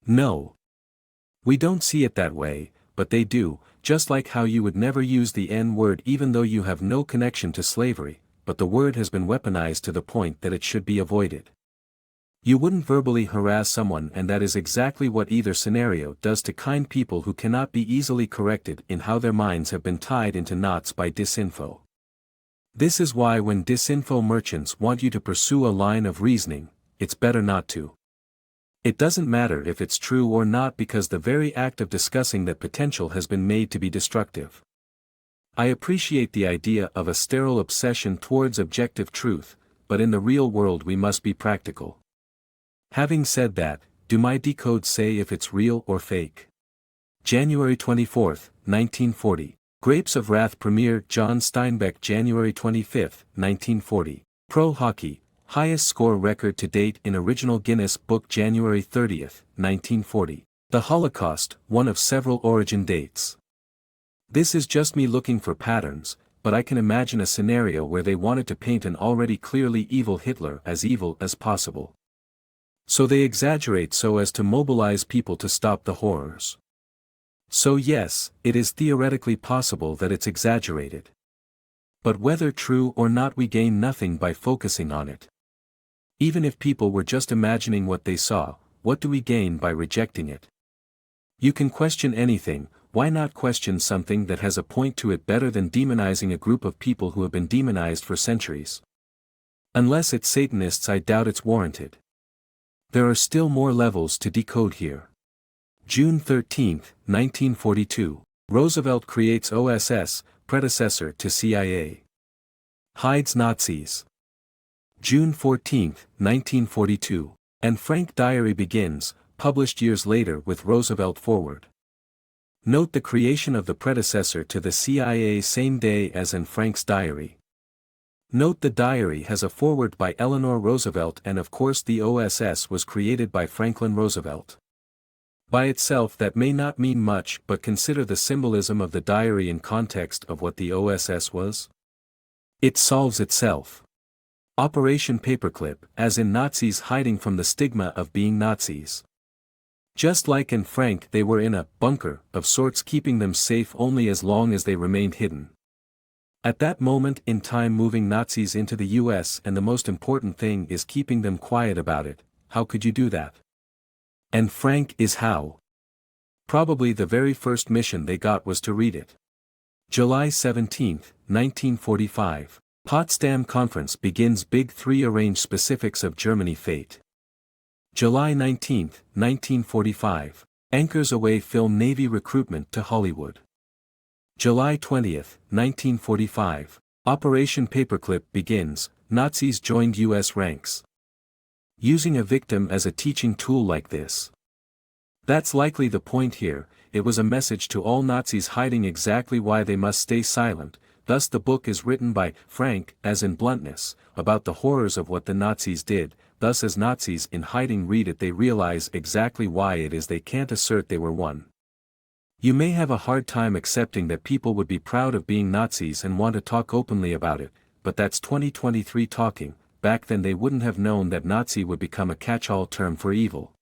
No. We don't see it that way, but they do, just like how you would never use the N-word even though you have no connection to slavery, but the word has been weaponized to the point that it should be avoided. You wouldn't verbally harass someone, and that is exactly what either scenario does to kind people who cannot be easily corrected in how their minds have been tied into knots by disinfo. This is why when disinfo merchants want you to pursue a line of reasoning, it's better not to. It doesn't matter if it's true or not, because the very act of discussing that potential has been made to be destructive. I appreciate the idea of a sterile obsession towards objective truth, but in the real world we must be practical. Having said that, do my decodes say if it's real or fake? January 24, 1940. Grapes of Wrath premiere. John Steinbeck. January 25, 1940. Pro Hockey. Highest score record to date in original Guinness Book. January 30, 1940. The Holocaust, one of several origin dates. This is just me looking for patterns, but I can imagine a scenario where they wanted to paint an already clearly evil Hitler as evil as possible. So they exaggerate so as to mobilize people to stop the horrors. So yes, it is theoretically possible that it's exaggerated. But whether true or not, we gain nothing by focusing on it. Even if people were just imagining what they saw, what do we gain by rejecting it? You can question anything, why not question something that has a point to it better than demonizing a group of people who have been demonized for centuries? Unless it's Satanists, I doubt it's warranted. There are still more levels to decode here. June 13, 1942. Roosevelt creates OSS, predecessor to CIA. Hides Nazis. June 14, 1942. Anne Frank Diary begins, published years later with Roosevelt forward. Note the creation of the predecessor to the CIA same day as Anne Frank's diary. Note the diary has a foreword by Eleanor Roosevelt, and of course the OSS was created by Franklin Roosevelt. By itself that may not mean much, but consider the symbolism of the diary in context of what the OSS was. It solves itself. Operation Paperclip, as in Nazis hiding from the stigma of being Nazis. Just like in Frank, they were in a bunker of sorts, keeping them safe only as long as they remained hidden. At that moment in time, moving Nazis into the US, and the most important thing is keeping them quiet about it. How could you do that? And Frank is how. Probably the very first mission they got was to read it. July 17, 1945. Potsdam Conference begins. Big Three arrange specifics of Germany fate. July 19, 1945. Anchors Away film Navy recruitment to Hollywood. July 20, 1945. Operation Paperclip begins. Nazis joined U.S. ranks. Using a victim as a teaching tool like this. That's likely the point here. It was a message to all Nazis hiding exactly why they must stay silent. Thus the book is written by Frank, as in bluntness, about the horrors of what the Nazis did. Thus as Nazis in hiding read it, they realize exactly why it is they can't assert they were one. You may have a hard time accepting that people would be proud of being Nazis and want to talk openly about it, but that's 2023 talking. Back then they wouldn't have known that Nazi would become a catch-all term for evil.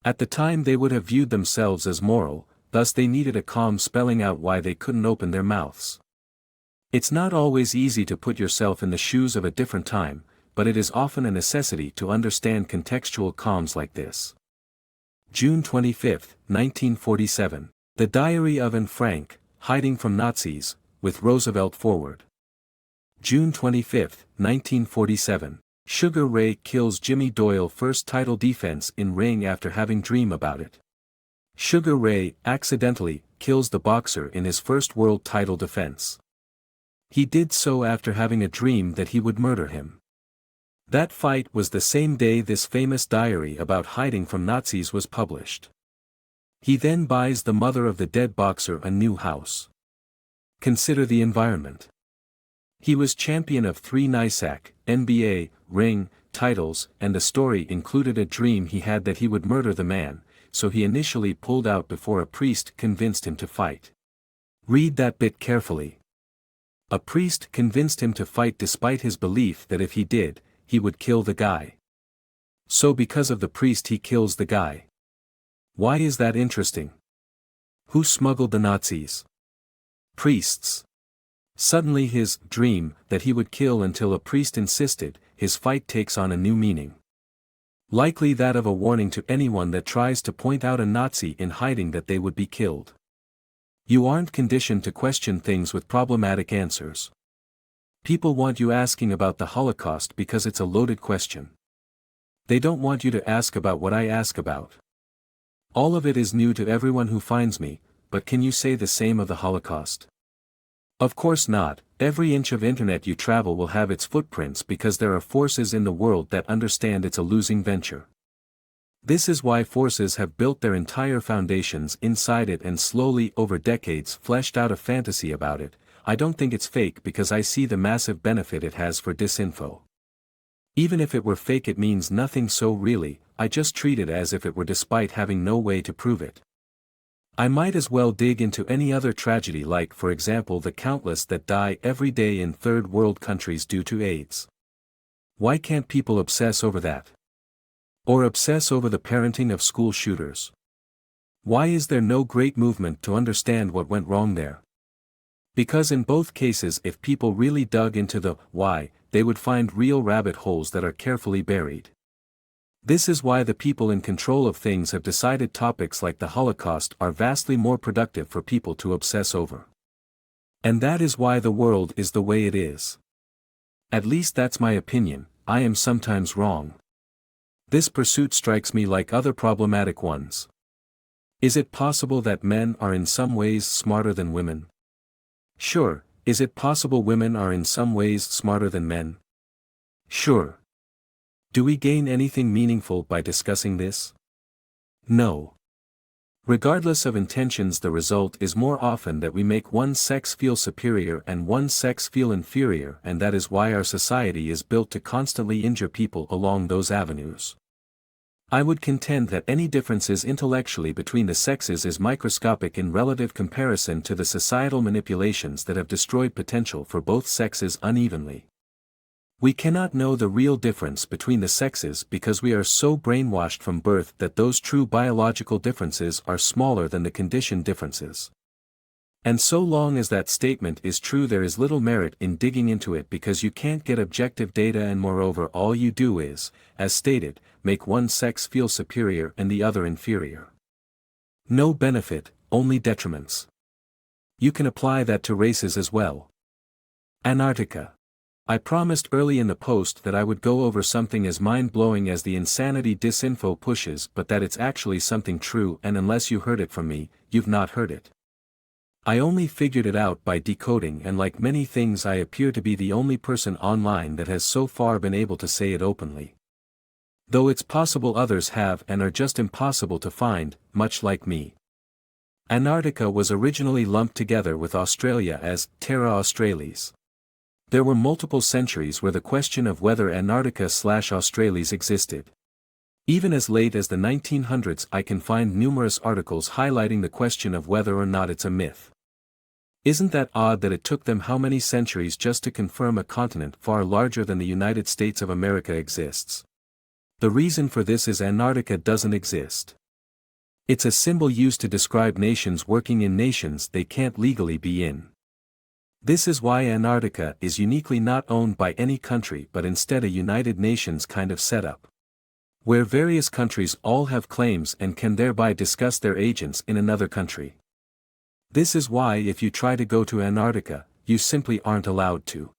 At the time they would have viewed themselves as moral, thus they needed a calm spelling out why they couldn't open their mouths. It's not always easy to put yourself in the shoes of a different time, but it is often a necessity to understand contextual calms like this. June 25, 1947. The Diary of Anne Frank, Hiding from Nazis, with Roosevelt forward. June 25, 1947. Sugar Ray kills Jimmy Doyle, first title defense in ring after having dream about it. Sugar Ray accidentally kills the boxer in his first world title defense. He did so after having a dream that he would murder him. That fight was the same day this famous diary about hiding from Nazis was published. He then buys the mother of the dead boxer a new house. Consider the environment. He was champion of 3 NYSAC, NBA, ring, titles, and the story included a dream he had that he would murder the man, so he initially pulled out before a priest convinced him to fight. Read that bit carefully. A priest convinced him to fight despite his belief that if he did, he would kill the guy. So because of the priest he kills the guy. Why is that interesting? Who smuggled the Nazis? Priests. Suddenly his dream that he would kill until a priest insisted, his fight takes on a new meaning. Likely that of a warning to anyone that tries to point out a Nazi in hiding that they would be killed. You aren't conditioned to question things with problematic answers. People want you asking about the Holocaust because it's a loaded question. They don't want you to ask about what I ask about. All of it is new to everyone who finds me, but can you say the same of the Holocaust? Of course not. Every inch of internet you travel will have its footprints because there are forces in the world that understand it's a losing venture. This is why forces have built their entire foundations inside it and slowly over decades fleshed out a fantasy about it. I don't think it's fake because I see the massive benefit it has for disinfo. Even if it were fake it means nothing, so really, I just treat it as if it were despite having no way to prove it. I might as well dig into any other tragedy like for example the countless that die every day in third world countries due to AIDS. Why can't people obsess over that? Or obsess over the parenting of school shooters? Why is there no great movement to understand what went wrong there? Because in both cases if people really dug into the why, they would find real rabbit holes that are carefully buried. This is why the people in control of things have decided topics like the Holocaust are vastly more productive for people to obsess over. And that is why the world is the way it is. At least that's my opinion. I am sometimes wrong. This pursuit strikes me like other problematic ones. Is it possible that men are in some ways smarter than women? Sure. Is it possible women are in some ways smarter than men? Sure. Do we gain anything meaningful by discussing this? No. Regardless of intentions, the result is more often that we make one sex feel superior and one sex feel inferior, and that is why our society is built to constantly injure people along those avenues. I would contend that any differences intellectually between the sexes is microscopic in relative comparison to the societal manipulations that have destroyed potential for both sexes unevenly. We cannot know the real difference between the sexes because we are so brainwashed from birth that those true biological differences are smaller than the conditioned differences. And so long as that statement is true, there is little merit in digging into it because you can't get objective data, and moreover all you do is, as stated, make one sex feel superior and the other inferior. No benefit, only detriments. You can apply that to races as well. Antarctica. I promised early in the post that I would go over something as mind-blowing as the insanity Disinfo pushes, but that it's actually something true, and unless you heard it from me, you've not heard it. I only figured it out by decoding, and like many things I appear to be the only person online that has so far been able to say it openly. Though it's possible others have and are just impossible to find, much like me. Antarctica was originally lumped together with Australia as Terra Australis. There were multiple centuries where the question of whether Antarctica/Australis existed. Even as late as the 1900s I can find numerous articles highlighting the question of whether or not it's a myth. Isn't that odd that it took them how many centuries just to confirm a continent far larger than the United States of America exists? The reason for this is Antarctica doesn't exist. It's a symbol used to describe nations working in nations they can't legally be in. This is why Antarctica is uniquely not owned by any country but instead a United Nations kind of setup, where various countries all have claims and can thereby discuss their agents in another country. This is why if you try to go to Antarctica, you simply aren't allowed to.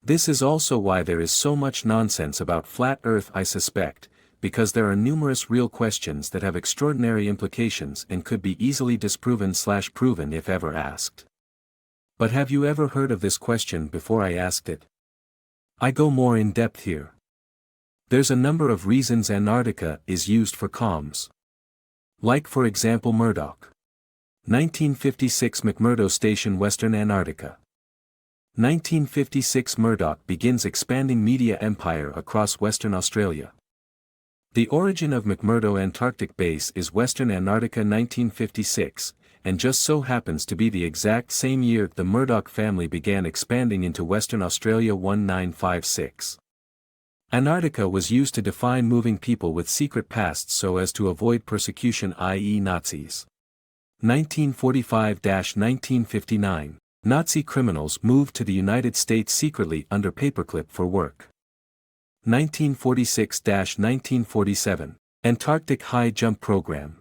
This is also why there is so much nonsense about flat Earth, I suspect, because there are numerous real questions that have extraordinary implications and could be easily disproven/proven if ever asked. But have you ever heard of this question before I asked it? I go more in depth here. There's a number of reasons Antarctica is used for comms. Like for example Murdoch. 1956 McMurdo Station, Western Antarctica. 1956 Murdoch begins expanding media empire across Western Australia. The origin of McMurdo Antarctic Base is Western Antarctica 1956, and just so happens to be the exact same year the Murdoch family began expanding into Western Australia 1956. Antarctica was used to define moving people with secret pasts so as to avoid persecution, i.e. Nazis. 1945-1959, Nazi criminals moved to the United States secretly under paperclip for work. 1946-1947, Antarctic High Jump Program.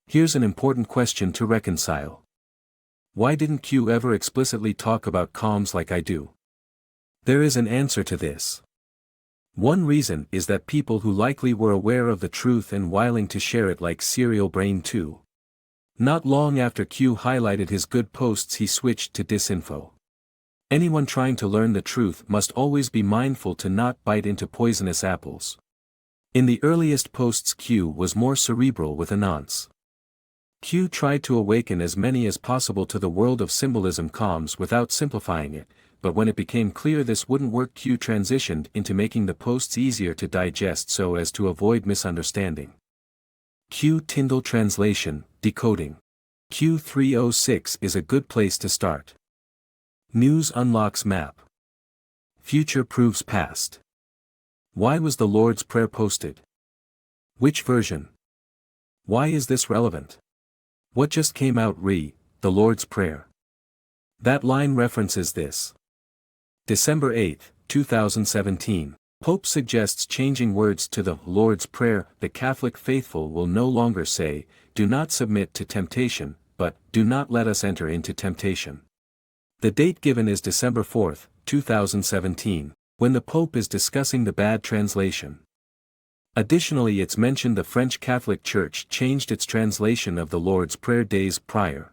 Here's an important question to reconcile. Why didn't Q ever explicitly talk about comms like I do? There is an answer to this. One reason is that people who likely were aware of the truth and willing to share it, like Serial Brain 2. Not long after Q highlighted his good posts, he switched to Disinfo. Anyone trying to learn the truth must always be mindful to not bite into poisonous apples. In the earliest posts Q was more cerebral with a nonce. Q tried to awaken as many as possible to the world of symbolism comms without simplifying it, but when it became clear this wouldn't work, Q transitioned into making the posts easier to digest so as to avoid misunderstanding. Q Tyndale translation, decoding. Q306 is a good place to start. News unlocks map. Future proves past. Why was the Lord's Prayer posted? Which version? Why is this relevant? What just came out the Lord's Prayer? That line references this. December 8, 2017. Pope suggests changing words to the Lord's Prayer. The Catholic faithful will no longer say, "Do not submit to temptation," but, "Do not let us enter into temptation." The date given is December 4, 2017, when the Pope is discussing the bad translation. Additionally, it's mentioned the French Catholic Church changed its translation of the Lord's Prayer days prior.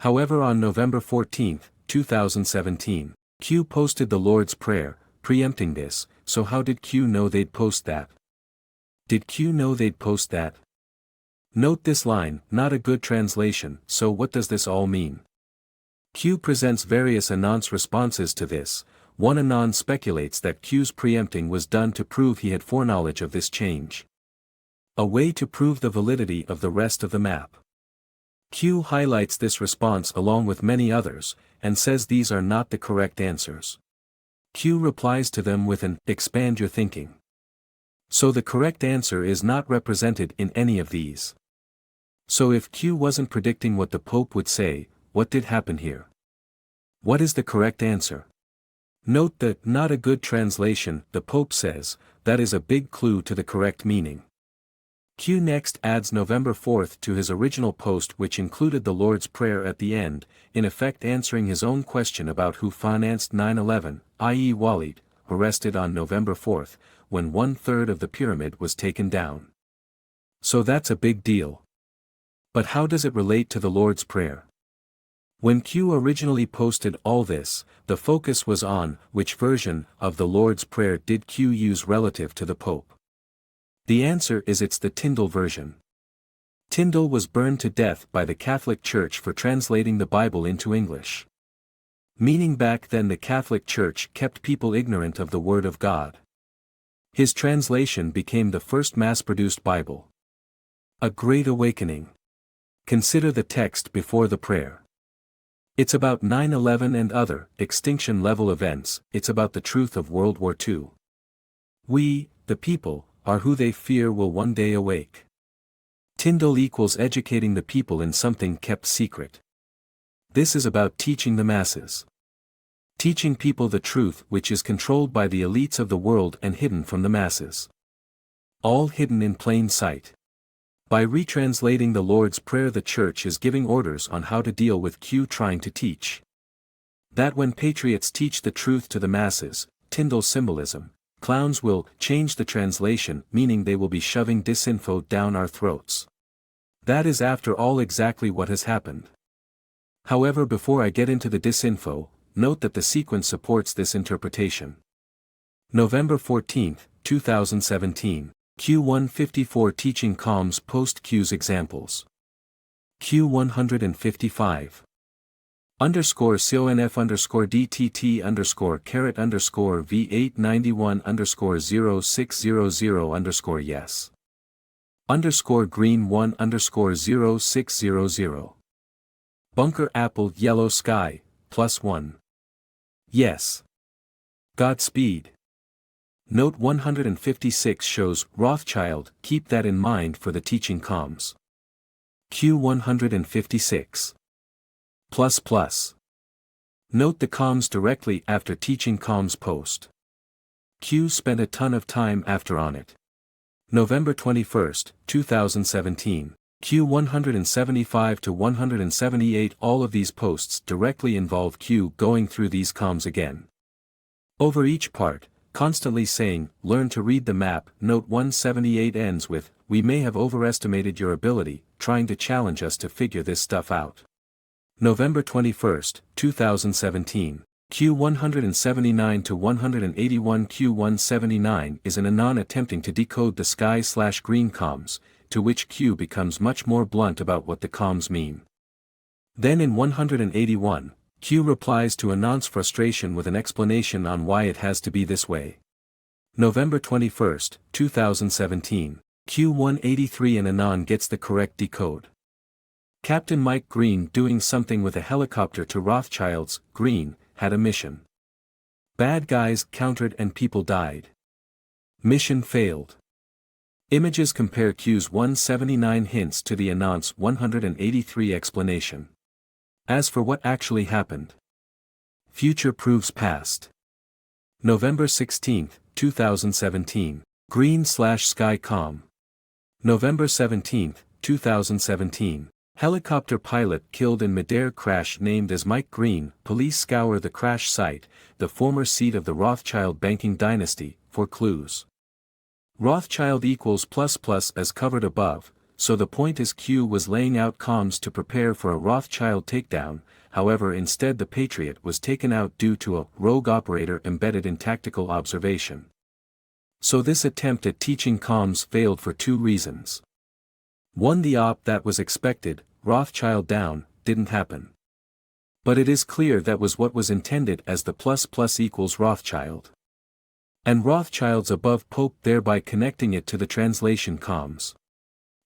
However, on November 14, 2017, Q posted the Lord's Prayer, preempting this. So how did Q know they'd post that? Did Q know they'd post that? Note this line, not a good translation, so what does this all mean? Q presents various Anons responses to this. One Anon speculates that Q's preempting was done to prove he had foreknowledge of this change. A way to prove the validity of the rest of the map. Q highlights this response along with many others, and says these are not the correct answers. Q replies to them with an, expand your thinking. So the correct answer is not represented in any of these. So if Q wasn't predicting what the Pope would say, what did happen here? What is the correct answer? Note that, not a good translation, the Pope says, that is a big clue to the correct meaning. Q next adds November 4th to his original post, which included the Lord's Prayer at the end, in effect answering his own question about who financed 9/11, i.e. Walid, arrested on November 4th, when 1/3 of the pyramid was taken down. So that's a big deal. But how does it relate to the Lord's Prayer? When Q originally posted all this, the focus was on, which version of the Lord's Prayer did Q use relative to the Pope? The answer is it's the Tyndale version. Tyndale was burned to death by the Catholic Church for translating the Bible into English. Meaning back then the Catholic Church kept people ignorant of the Word of God. His translation became the first mass-produced Bible. A great awakening. Consider the text before the prayer. It's about 9/11 and other, extinction-level events. It's about the truth of World War II. We, the people, are who they fear will one day awake. Tyndale equals educating the people in something kept secret. This is about teaching the masses. Teaching people the truth which is controlled by the elites of the world and hidden from the masses. All hidden in plain sight. By retranslating the Lord's Prayer, the Church is giving orders on how to deal with Q trying to teach. That when patriots teach the truth to the masses, Tyndale's symbolism, clowns will change the translation, meaning they will be shoving disinfo down our throats. That is after all exactly what has happened. However, before I get into the disinfo, note that the sequence supports this interpretation. November 14, 2017. Q154 Teaching Comms Post Q's Examples. Q155. Underscore CONF underscore DTT underscore caret underscore V891 underscore 0600 underscore yes. Underscore green 1 underscore 0600. Bunker apple yellow sky, +1. Yes. Godspeed. Note 156 shows Rothschild, keep that in mind for the teaching comms. Q156. Note the comms directly after teaching comms post. Q spent a ton of time after on it. November 21, 2017. Q175 to 178. All of these posts directly involve Q going through these comms again. Over each part, constantly saying, learn to read the map. Note 178 ends with, we may have overestimated your ability, trying to challenge us to figure this stuff out. November 21, 2017. Q179 to 181. Q179 is an Anon attempting to decode the sky/green comms, to which Q becomes much more blunt about what the comms mean. Then in 181, Q replies to Anon's frustration with an explanation on why it has to be this way. November 21, 2017. Q183 and Anon gets the correct decode. Captain Mike Green doing something with a helicopter to Rothschild's, Green, had a mission. Bad guys countered and people died. Mission failed. Images compare Q's 179 hints to the Anon's 183 explanation. As for what actually happened, future proves past. November 16, 2017. Green/sky comm. November 17, 2017. Helicopter pilot killed in midair crash named as Mike Green. Police scour the crash site, the former seat of the Rothschild banking dynasty, for clues. Rothschild equals ++ as covered above, so the point is Q was laying out comms to prepare for a Rothschild takedown. However, instead the Patriot was taken out due to a rogue operator embedded in tactical observation. So this attempt at teaching comms failed for two reasons. 1. The op that was expected, Rothschild down, didn't happen. But it is clear that was what was intended as the ++ equals Rothschild. And Rothschild's above Pope, thereby connecting it to the translation comms.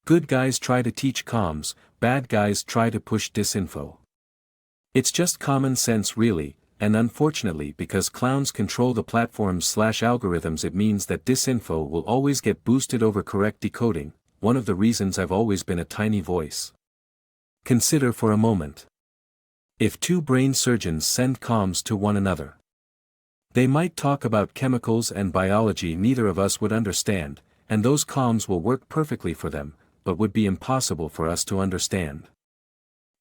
Good guys try to teach comms, bad guys try to push disinfo. It's just common sense really, and unfortunately because clowns control the platforms/algorithms it means that disinfo will always get boosted over correct decoding, one of the reasons I've always been a tiny voice. Consider for a moment. If two brain surgeons send comms to one another, they might talk about chemicals and biology neither of us would understand, and those comms will work perfectly for them, but would be impossible for us to understand.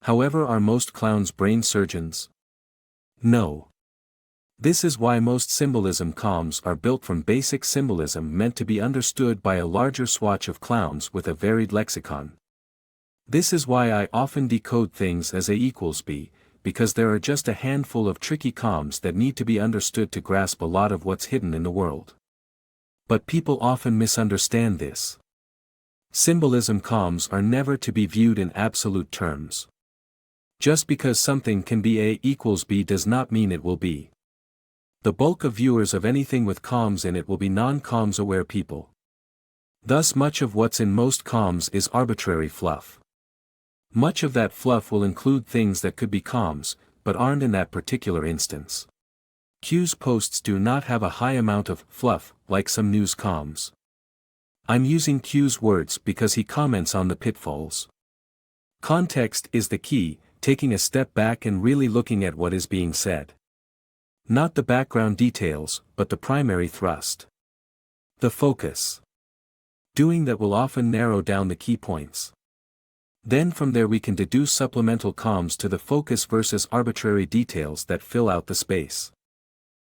However, are most clowns brain surgeons? No. This is why most symbolism comms are built from basic symbolism meant to be understood by a larger swatch of clowns with a varied lexicon. This is why I often decode things as A equals B, because there are just a handful of tricky comms that need to be understood to grasp a lot of what's hidden in the world. But people often misunderstand this. Symbolism comms are never to be viewed in absolute terms. Just because something can be A equals B does not mean it will be. The bulk of viewers of anything with comms in it will be non-comms aware people. Thus much of what's in most comms is arbitrary fluff. Much of that fluff will include things that could be comms, but aren't in that particular instance. Q's posts do not have a high amount of fluff, like some news comms. I'm using Q's words because he comments on the pitfalls. Context is the key, taking a step back and really looking at what is being said. Not the background details, but the primary thrust. The focus. Doing that will often narrow down the key points. Then from there we can deduce supplemental comms to the focus versus arbitrary details that fill out the space.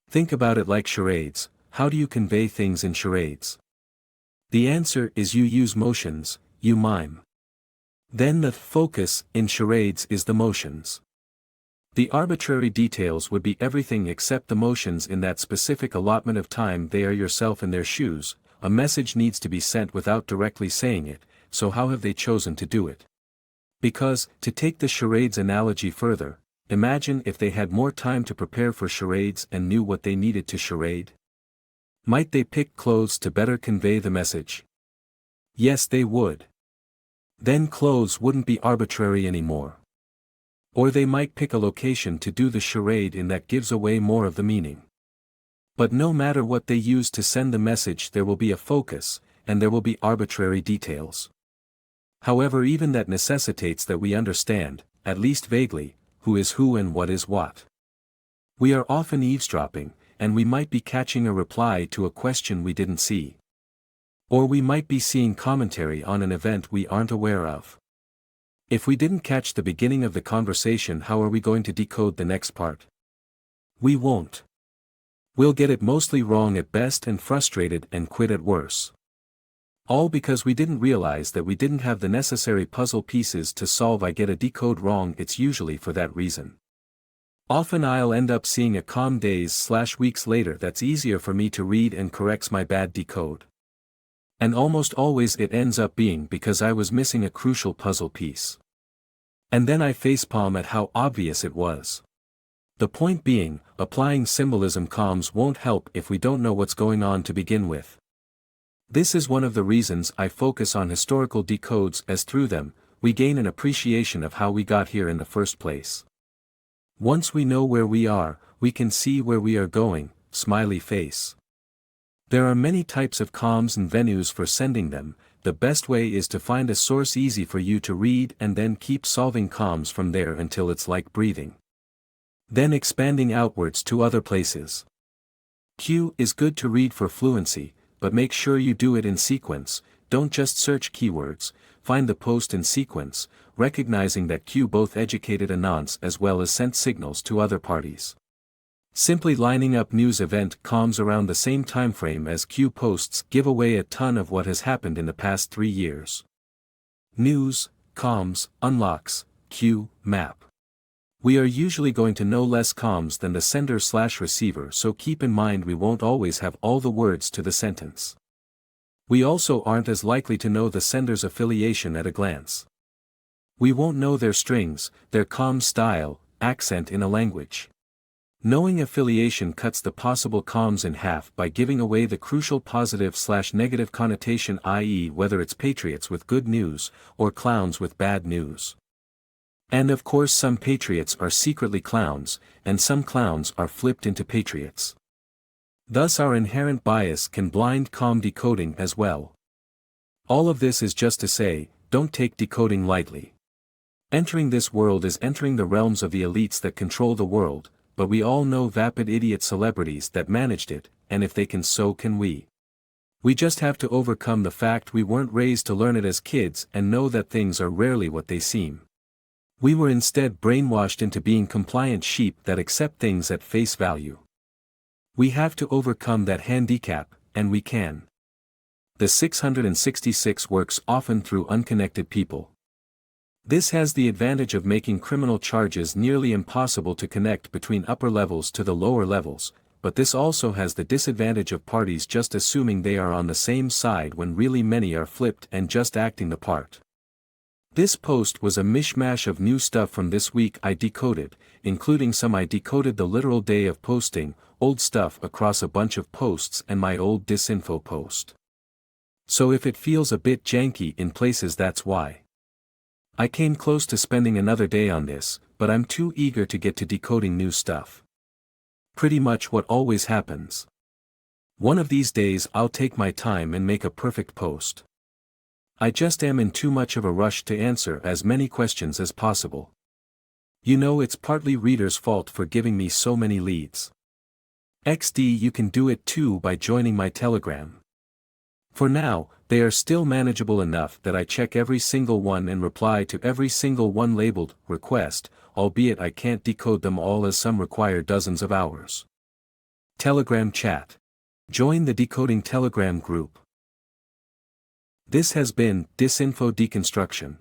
Think about it like charades. How do you convey things in charades? The answer is you use motions, you mime. Then the focus in charades is the motions. The arbitrary details would be everything except the motions in that specific allotment of time. They are yourself in their shoes. A message needs to be sent without directly saying it, so how have they chosen to do it? Because, to take the charades analogy further, imagine if they had more time to prepare for charades and knew what they needed to charade. Might they pick clothes to better convey the message? Yes, they would. Then clothes wouldn't be arbitrary anymore. Or they might pick a location to do the charade in that gives away more of the meaning. But no matter what they use to send the message, there will be a focus, and there will be arbitrary details. However, even that necessitates that we understand, at least vaguely, who is who and what is what. We are often eavesdropping, and we might be catching a reply to a question we didn't see. Or we might be seeing commentary on an event we aren't aware of. If we didn't catch the beginning of the conversation, how are we going to decode the next part? We won't. We'll get it mostly wrong at best and frustrated and quit at worst. All because we didn't realize that we didn't have the necessary puzzle pieces to solve. I get a decode wrong, it's usually for that reason. Often I'll end up seeing a comm days/weeks later that's easier for me to read and corrects my bad decode. And almost always it ends up being because I was missing a crucial puzzle piece. And then I facepalm at how obvious it was. The point being, applying symbolism comms won't help if we don't know what's going on to begin with. This is one of the reasons I focus on historical decodes, as through them, we gain an appreciation of how we got here in the first place. Once we know where we are, we can see where we are going, smiley face. There are many types of comms and venues for sending them. The best way is to find a source easy for you to read and then keep solving comms from there until it's like breathing. Then expanding outwards to other places. Q is good to read for fluency, but make sure you do it in sequence. Don't just search keywords, find the post in sequence, recognizing that Q both educated a nonce as well as sent signals to other parties. Simply lining up news event comms around the same timeframe as Q posts give away a ton of what has happened in the past 3 years. News, comms, unlocks, Q, map. We are usually going to know less comms than the sender/receiver, so keep in mind we won't always have all the words to the sentence. We also aren't as likely to know the sender's affiliation at a glance. We won't know their strings, their comm style, accent in a language. Knowing affiliation cuts the possible comms in half by giving away the crucial positive/negative connotation, i.e., whether it's patriots with good news, or clowns with bad news. And of course, some patriots are secretly clowns, and some clowns are flipped into patriots. Thus, our inherent bias can blind comm decoding as well. All of this is just to say, don't take decoding lightly. Entering this world is entering the realms of the elites that control the world, but we all know vapid idiot celebrities that managed it, and if they can, so can we. We just have to overcome the fact we weren't raised to learn it as kids and know that things are rarely what they seem. We were instead brainwashed into being compliant sheep that accept things at face value. We have to overcome that handicap, and we can. The 666 works often through unconnected people. This has the advantage of making criminal charges nearly impossible to connect between upper levels to the lower levels, but this also has the disadvantage of parties just assuming they are on the same side when really many are flipped and just acting the part. This post was a mishmash of new stuff from this week I decoded, including some I decoded the literal day of posting, old stuff across a bunch of posts, and my old Disinfo post. So if it feels a bit janky in places, that's why. I came close to spending another day on this, but I'm too eager to get to decoding new stuff. Pretty much what always happens. One of these days I'll take my time and make a perfect post. I just am in too much of a rush to answer as many questions as possible. You know, it's partly readers' fault for giving me so many leads. XD, you can do it too by joining my Telegram. For now, they are still manageable enough that I check every single one and reply to every single one labeled request, albeit I can't decode them all as some require dozens of hours. Telegram chat. Join the Decoding Telegram group. This has been Disinfo Deconstruction.